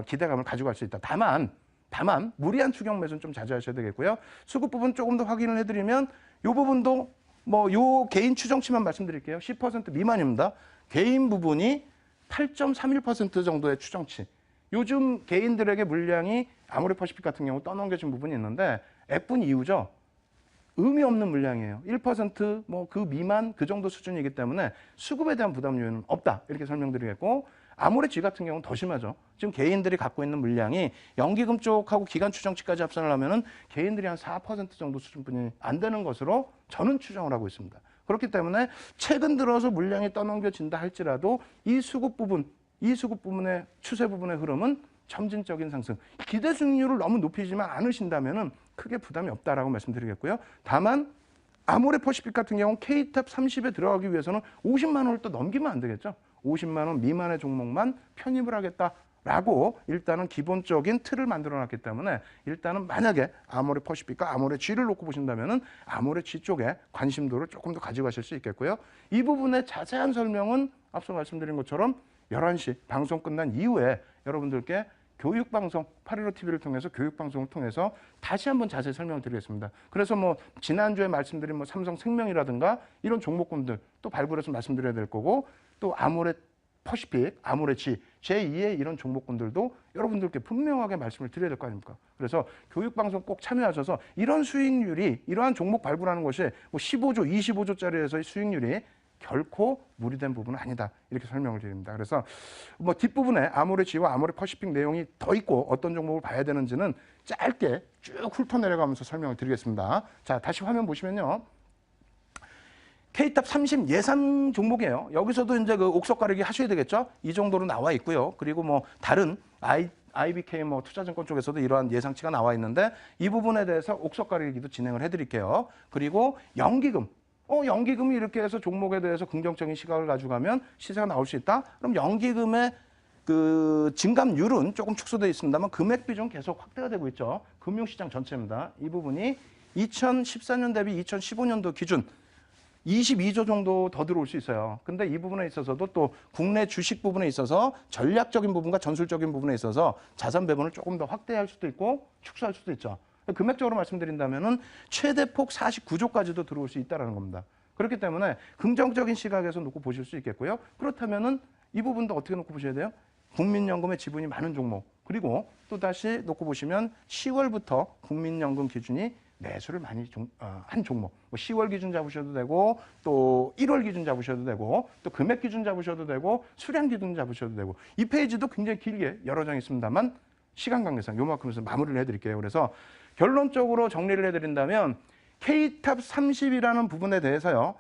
기대감을 가지고 갈 수 있다. 다만 무리한 추격 매수는 좀 자제하셔야 되겠고요. 수급 부분 조금 더 확인을 해드리면 이 부분도 뭐 요 개인 추정치만 말씀드릴게요. 10% 미만입니다. 개인 부분이 8.31% 정도의 추정치. 요즘 개인들에게 물량이 아모레퍼시픽 같은 경우 떠넘겨진 부분이 있는데 F분 이후죠. 의미 없는 물량이에요. 1% 뭐 그 미만 그 정도 수준이기 때문에 수급에 대한 부담 요인은 없다. 이렇게 설명드리겠고 아모레 G 같은 경우는 더 심하죠. 지금 개인들이 갖고 있는 물량이 연기금 쪽하고 기간 추정치까지 합산을 하면은 개인들이 한 4% 정도 수준뿐이 안 되는 것으로 저는 추정을 하고 있습니다. 그렇기 때문에 최근 들어서 물량이 떠넘겨진다 할지라도 이 수급 부분의 추세 부분의 흐름은 점진적인 상승. 기대 수익률을 너무 높이지만 않으신다면은 크게 부담이 없다라고 말씀드리겠고요. 다만 아모레퍼시픽 같은 경우는 K탑 30에 들어가기 위해서는 50만 원을 또 넘기면 안 되겠죠. 50만 원 미만의 종목만 편입을 하겠다라고 일단은 기본적인 틀을 만들어놨기 때문에 일단은 만약에 아모레퍼시픽과 아모레 G를 놓고 보신다면은 아모레 G 쪽에 관심도를 조금 더 가져가실 수 있겠고요. 이 부분의 자세한 설명은 앞서 말씀드린 것처럼 11시 방송 끝난 이후에 여러분들께 교육방송 815TV를 통해서 교육방송을 통해서 다시 한번 자세히 설명을 드리겠습니다. 그래서 뭐 지난주에 말씀드린 뭐 삼성생명이라든가 이런 종목군들 또 발굴해서 말씀드려야 될 거고 또 아모레퍼시픽, 아모레 G, 제2의 이런 종목군들도 여러분들께 분명하게 말씀을 드려야 될 거 아닙니까? 그래서 교육방송 꼭 참여하셔서 이런 수익률이 이러한 종목 발굴하는 것이 뭐 15조, 25조짜리에서의 수익률이 결코 무리된 부분은 아니다. 이렇게 설명을 드립니다. 그래서 뭐 뒷부분에 아모레 G와 아모레 퍼시픽 내용이 더 있고 어떤 종목을 봐야 되는지는 짧게 쭉 훑어내려가면서 설명을 드리겠습니다. 자, 다시 화면 보시면요. K탑 30 예상 종목이에요. 여기서도 이제 그 옥석 가리기 하셔야 되겠죠? 이 정도로 나와 있고요. 그리고 뭐 다른 IBK 뭐 투자증권 쪽에서도 이러한 예상치가 나와 있는데 이 부분에 대해서 옥석 가리기도 진행을 해드릴게요. 그리고 연기금. 연기금이 이렇게 해서 종목에 대해서 긍정적인 시각을 가져가면 시세가 나올 수 있다? 그럼 연기금의 그 증감률은 조금 축소되어 있습니다만 금액 비중 계속 확대가 되고 있죠. 금융시장 전체입니다. 이 부분이 2014년 대비 2015년도 기준 22조 정도 더 들어올 수 있어요. 근데 이 부분에 있어서도 또 국내 주식 부분에 있어서 전략적인 부분과 전술적인 부분에 있어서 자산 배분을 조금 더 확대할 수도 있고 축소할 수도 있죠. 금액적으로 말씀드린다면은 최대폭 49조까지도 들어올 수 있다는 겁니다. 그렇기 때문에 긍정적인 시각에서 놓고 보실 수 있겠고요. 그렇다면은 이 부분도 어떻게 놓고 보셔야 돼요? 국민연금의 지분이 많은 종목. 그리고 또 다시 놓고 보시면 10월부터 국민연금 기준이 매수를 많이 한 종목. 뭐 10월 기준 잡으셔도 되고 또 1월 기준 잡으셔도 되고 또 금액 기준 잡으셔도 되고 수량 기준 잡으셔도 되고 이 페이지도 굉장히 길게 여러 장 있습니다만 시간 관계상 요만큼에서 마무리를 해드릴게요. 그래서 결론적으로 정리를 해드린다면 K탑 30이라는 부분에 대해서요.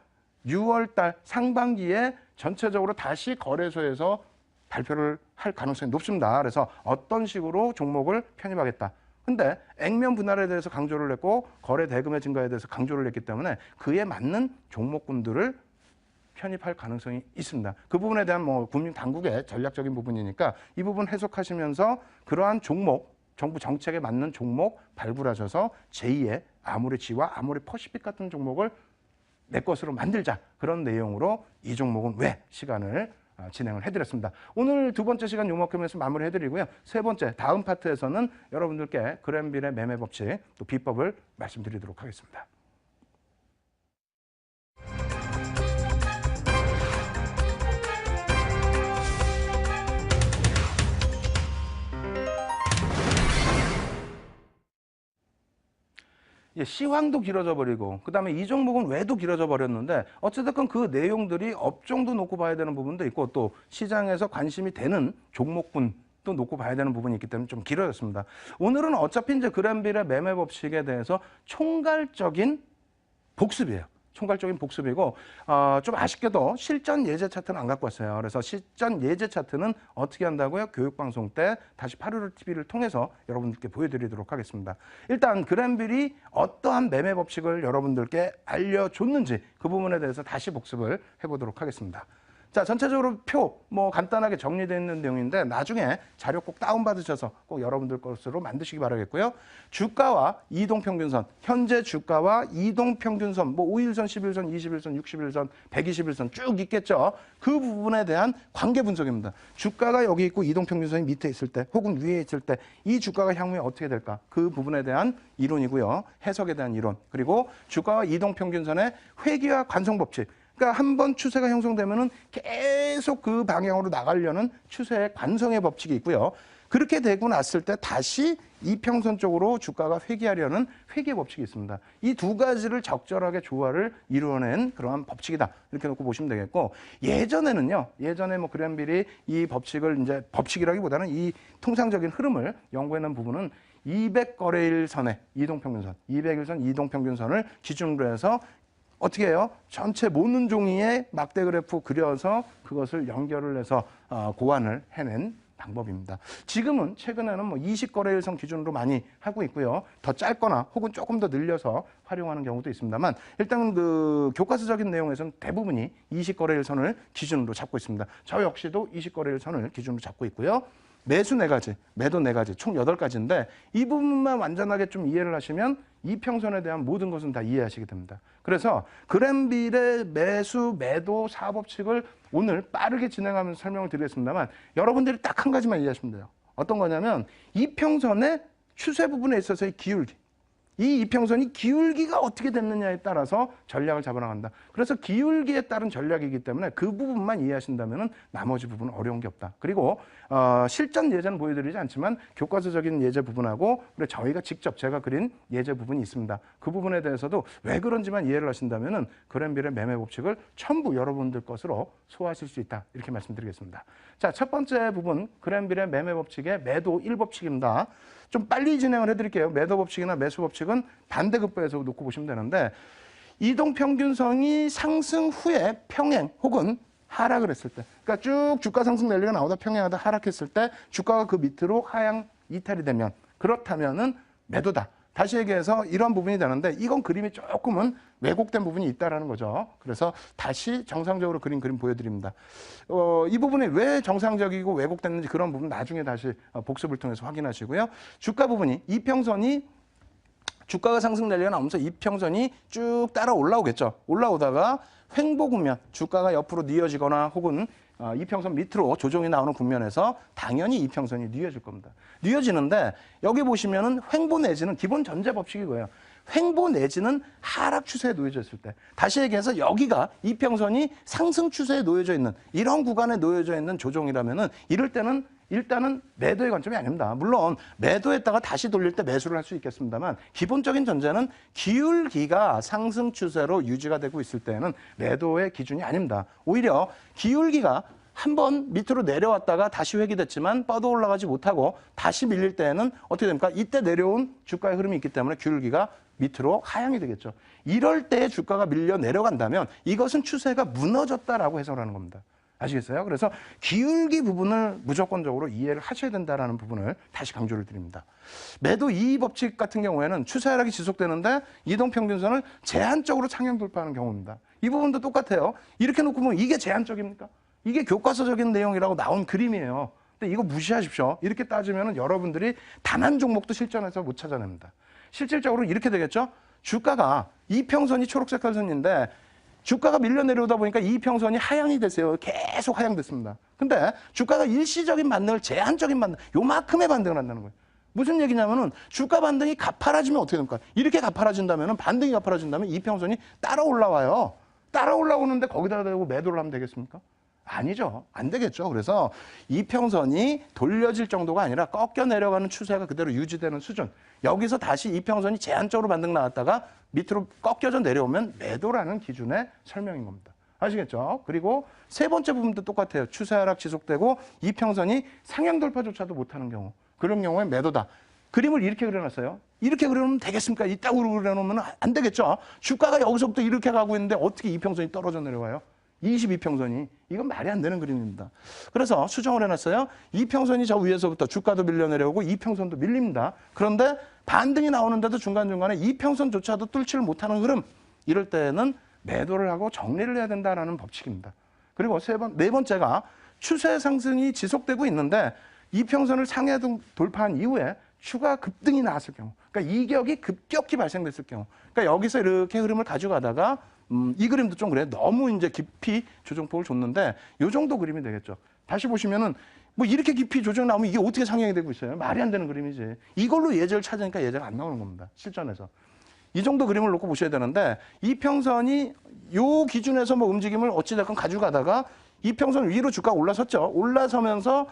6월 달 상반기에 전체적으로 다시 거래소에서 발표를 할 가능성이 높습니다. 그래서 어떤 식으로 종목을 편입하겠다. 근데 액면 분할에 대해서 강조를 했고 거래 대금의 증가에 대해서 강조를 했기 때문에 그에 맞는 종목군들을 편입할 가능성이 있습니다. 그 부분에 대한 뭐 국민 당국의 전략적인 부분이니까 이 부분 해석하시면서 그러한 종목 정부 정책에 맞는 종목 발굴하셔서 제2의 아모레 G와 아모레 퍼시픽 같은 종목을 내 것으로 만들자. 그런 내용으로 이 종목은 왜 시간을 진행을 해드렸습니다. 오늘 두 번째 시간 요만큼에서 마무리해드리고요. 세 번째 다음 파트에서는 여러분들께 그랜빌의 매매 법칙 또 비법을 말씀드리도록 하겠습니다. 시황도 길어져 버리고 그다음에 이 종목은 왜도 길어져 버렸는데 어쨌든 그 내용들이 업종도 놓고 봐야 되는 부분도 있고 또 시장에서 관심이 되는 종목군도 놓고 봐야 되는 부분이 있기 때문에 좀 길어졌습니다. 오늘은 어차피 이제 그랜빌의 매매 법칙에 대해서 총괄적인 복습이에요. 총괄적인 복습이고 좀 아쉽게도 실전 예제 차트는 안 갖고 왔어요. 그래서 실전 예제 차트는 어떻게 한다고요? 교육방송 때 다시 815TV를 통해서 여러분들께 보여드리도록 하겠습니다. 일단 그랜빌이 어떠한 매매 법칙을 여러분들께 알려줬는지 그 부분에 대해서 다시 복습을 해보도록 하겠습니다. 자, 전체적으로 표 뭐 간단하게 정리되어 있는 내용인데 나중에 자료 꼭 다운받으셔서 꼭 여러분들 것으로 만드시기 바라겠고요. 주가와 이동평균선, 현재 주가와 이동평균선, 뭐 5일선, 11선, 21선, 61선, 121선 쭉 있겠죠. 그 부분에 대한 관계 분석입니다. 주가가 여기 있고 이동평균선이 밑에 있을 때 혹은 위에 있을 때 이 주가가 향후에 어떻게 될까? 그 부분에 대한 이론이고요. 해석에 대한 이론. 그리고 주가와 이동평균선의 회귀와 관성법칙. 그러니까 한번 추세가 형성되면은 계속 그 방향으로 나가려는 추세의 관성의 법칙이 있고요. 그렇게 되고 났을 때 다시 이평선 쪽으로 주가가 회귀하려는 회귀 법칙이 있습니다. 이 두 가지를 적절하게 조화를 이루어낸 그러한 법칙이다. 이렇게 놓고 보시면 되겠고, 예전에는요, 예전에 뭐 그랜빌이 이 법칙을 이제 법칙이라기보다는 이 통상적인 흐름을 연구해낸 부분은 200거래일 선의 이동평균선, 200일선 이동평균선을 기준으로 해서 어떻게 해요? 전체 모든 종이에 막대 그래프 그려서 그것을 연결을 해서 고안을 해낸 방법입니다. 지금은 최근에는 뭐 20거래일선 기준으로 많이 하고 있고요. 더 짧거나 혹은 조금 더 늘려서 활용하는 경우도 있습니다만, 일단 그 교과서적인 내용에서는 대부분이 20거래일선을 기준으로 잡고 있습니다. 저 역시도 20거래일선을 기준으로 잡고 있고요. 매수 4가지, 매도 4가지, 총 8가지인데 이 부분만 완전하게 좀 이해를 하시면 이평선에 대한 모든 것은 다 이해하시게 됩니다. 그래서 그랜빌의 매수, 매도 사법칙을 오늘 빠르게 진행하면서 설명을 드리겠습니다만, 여러분들이 딱 한 가지만 이해하시면 돼요. 어떤 거냐면 이평선의 추세 부분에 있어서의 기울기. 이 이평선이 기울기가 어떻게 됐느냐에 따라서 전략을 잡아나간다. 그래서 기울기에 따른 전략이기 때문에 그 부분만 이해하신다면 나머지 부분은 어려운 게 없다. 그리고 실전 예제는 보여드리지 않지만 교과서적인 예제 부분하고 그리고 저희가 직접 제가 그린 예제 부분이 있습니다. 그 부분에 대해서도 왜 그런지만 이해를 하신다면 그랜빌의 매매 법칙을 전부 여러분들 것으로 소화하실 수 있다. 이렇게 말씀드리겠습니다. 자, 첫 번째 부분 그랜빌의 매매 법칙의 매도 1법칙입니다. 좀 빨리 진행을 해드릴게요. 매도 법칙이나 매수 법칙은 반대급부에서 놓고 보시면 되는데, 이동평균선이 상승 후에 평행 혹은 하락을 했을 때, 그러니까 쭉 주가 상승 랠리가 나오다 평행하다 하락했을 때 주가가 그 밑으로 하향 이탈이 되면, 그렇다면은 매도다. 다시 얘기해서 이런 부분이 되는데, 이건 그림이 조금은 왜곡된 부분이 있다라는 거죠. 그래서 다시 정상적으로 그린 그림 보여드립니다. 이 부분이 왜 정상적이고 왜곡됐는지 그런 부분 나중에 다시 복습을 통해서 확인하시고요. 주가 부분이 이평선이 주가가 상승 랠리가 나오면서 이평선이 쭉 따라 올라오겠죠. 올라오다가 횡보 국면, 주가가 옆으로 뉘어지거나 혹은 이평선 밑으로 조정이 나오는 국면에서 당연히 이평선이 뉘어질 겁니다. 뉘어지는데 여기 보시면은 횡보 내지는 기본 전제 법칙이 뭐예요? 횡보 내지는 하락 추세에 놓여져 있을 때, 다시 얘기해서 여기가 이평선이 상승 추세에 놓여져 있는 이런 구간에 놓여져 있는 조정이라면은 이럴 때는 일단은 매도의 관점이 아닙니다. 물론 매도했다가 다시 돌릴 때 매수를 할 수 있겠습니다만, 기본적인 전제는 기울기가 상승 추세로 유지가 되고 있을 때는 매도의 기준이 아닙니다. 오히려 기울기가 한번 밑으로 내려왔다가 다시 회귀됐지만 뻗어 올라가지 못하고 다시 밀릴 때에는 어떻게 됩니까? 이때 내려온 주가의 흐름이 있기 때문에 기울기가 밑으로 하향이 되겠죠. 이럴 때 주가가 밀려 내려간다면 이것은 추세가 무너졌다라고 해석하는 겁니다. 아시겠어요? 그래서 기울기 부분을 무조건적으로 이해를 하셔야 된다는 부분을 다시 강조를 드립니다. 매도 2 법칙 같은 경우에는 추세 하락이 지속되는데 이동평균선을 제한적으로 상향 돌파하는 경우입니다. 이 부분도 똑같아요. 이렇게 놓고 보면 이게 제한적입니까? 이게 교과서적인 내용이라고 나온 그림이에요. 근데 이거 무시하십시오. 이렇게 따지면 여러분들이 단 한 종목도 실전에서 못 찾아냅니다. 실질적으로 이렇게 되겠죠? 주가가 이평선이 초록색 선인데 주가가 밀려 내려오다 보니까 이평선이 하향이 됐어요. 계속 하향됐습니다. 근데 주가가 일시적인 반등을 제한적인 반등, 요만큼의 반등을 한다는 거예요. 무슨 얘기냐면은 주가 반등이 가파라지면 어떻게 됩니까? 이렇게 가파라진다면은 반등이 가파라진다면 이평선이 따라 올라와요. 따라 올라오는데 거기다 대고 매도를 하면 되겠습니까? 아니죠. 안 되겠죠. 그래서 이평선이 돌려질 정도가 아니라 꺾여 내려가는 추세가 그대로 유지되는 수준. 여기서 다시 이평선이 제한적으로 반등 나왔다가 밑으로 꺾여져 내려오면 매도라는 기준의 설명인 겁니다. 아시겠죠? 그리고 세 번째 부분도 똑같아요. 추세 하락 지속되고 이평선이 상향 돌파조차도 못하는 경우. 그런 경우에 매도다. 그림을 이렇게 그려놨어요. 이렇게 그려놓으면 되겠습니까? 이따구로 그려놓으면 안 되겠죠. 주가가 여기서부터 이렇게 가고 있는데 어떻게 이평선이 떨어져 내려와요? 22평선이. 이건 말이 안 되는 그림입니다. 그래서 수정을 해놨어요. 이평선이 저 위에서부터 주가도 밀려 내려오고 이평선도 밀립니다. 그런데 반등이 나오는데도 중간중간에 이평선조차도 뚫지를 못하는 흐름. 이럴 때는 매도를 하고 정리를 해야 된다는 법칙입니다. 그리고 네 번째가 추세 상승이 지속되고 있는데 이평선을 상해 돌파한 이후에 추가 급등이 나왔을 경우, 그러니까 이격이 급격히 발생됐을 경우, 그러니까 여기서 이렇게 흐름을 가져가다가 이 그림도 좀 그래. 너무 이제 깊이 조정폭을 줬는데 이 정도 그림이 되겠죠. 다시 보시면은 뭐 이렇게 깊이 조정 나오면 이게 어떻게 상향이 되고 있어요? 말이 안 되는 그림이지. 이걸로 예제를 찾으니까 예제가 안 나오는 겁니다. 실전에서. 이 정도 그림을 놓고 보셔야 되는데 이평선이 요 기준에서 뭐 움직임을 어찌됐건 가지고 가다가 이평선 위로 주가가 올라섰죠. 올라서면서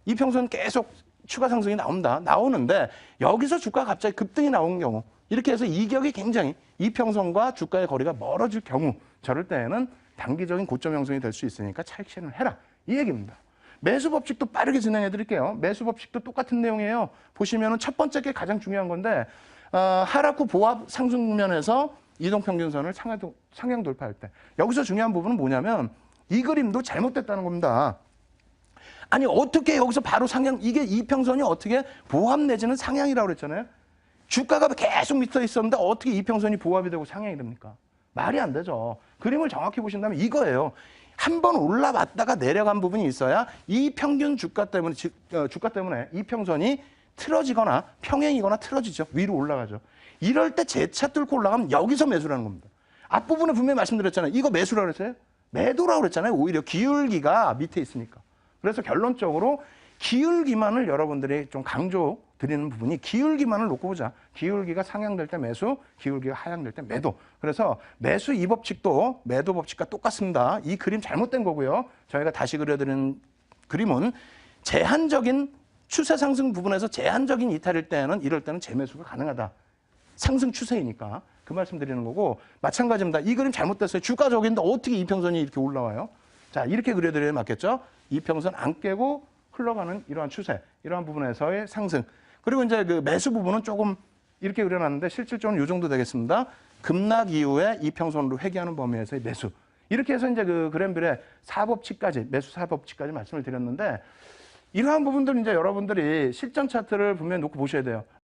이평선 계속 추가 상승이 나오는데 여기서 주가가 갑자기 급등이 나온 경우 이렇게 해서 이격이 굉장히 이평선과 주가의 거리가 멀어질 경우 저럴 때에는 단기적인 고점 형성이 될 수 있으니까 차익 실현을 해라 이 얘기입니다. 매수 법칙도 빠르게 진행해 드릴게요. 매수 법칙도 똑같은 내용이에요. 보시면은 첫 번째 게 가장 중요한 건데 하락 후 보합 상승 국면에서 이동평균선을 상향 돌파할 때 여기서 중요한 부분은 뭐냐면 이 그림도 잘못됐다는 겁니다. 아니 어떻게 여기서 바로 상향 이게 이평선이 어떻게 보합 내지는 상향이라고 그랬잖아요. 주가가 계속 밑에 있었는데 어떻게 이평선이 보합이 되고 상향이 됩니까? 말이 안 되죠. 그림을 정확히 보신다면 이거예요. 한번 올라왔다가 내려간 부분이 있어야 이 평균 주가 때문에 주가 때문에 이평선이 틀어지거나 평행이거나 틀어지죠. 위로 올라가죠. 이럴 때 재차 뚫고 올라가면 여기서 매수라는 겁니다. 앞부분에 분명히 말씀드렸잖아요. 이거 매수라고 그랬어요? 매도라고 그랬잖아요. 오히려 기울기가 밑에 있으니까. 그래서 결론적으로 기울기만을 여러분들이 좀 강조 드리는 부분이 기울기만을 놓고 보자. 기울기가 상향될 때 매수, 기울기가 하향될 때 매도. 그래서 매수 이 법칙도 매도 법칙과 똑같습니다. 이 그림 잘못된 거고요. 저희가 다시 그려드리는 그림은 제한적인 추세 상승 부분에서 제한적인 이탈일 때는 이럴 때는 재매수가 가능하다. 상승 추세이니까 그 말씀 드리는 거고 마찬가지입니다. 이 그림 잘못됐어요. 주가 저기인데 어떻게 이평선이 이렇게 올라와요? 자, 이렇게 그려드려야 맞겠죠? 이평선 안 깨고 흘러가는 이러한 추세, 이러한 부분에서의 상승. 그리고 이제 그 매수 부분은 조금 이렇게 그려놨는데 실질적으로 이 정도 되겠습니다. 급락 이후에 이평선으로 회귀하는 범위에서의 매수. 이렇게 해서 이제 그 그램빌의 사법칙까지, 매수 사법칙까지 말씀을 드렸는데 이러한 부분들 이제 여러분들이 실전 차트를 분명히 놓고 보셔야 돼요.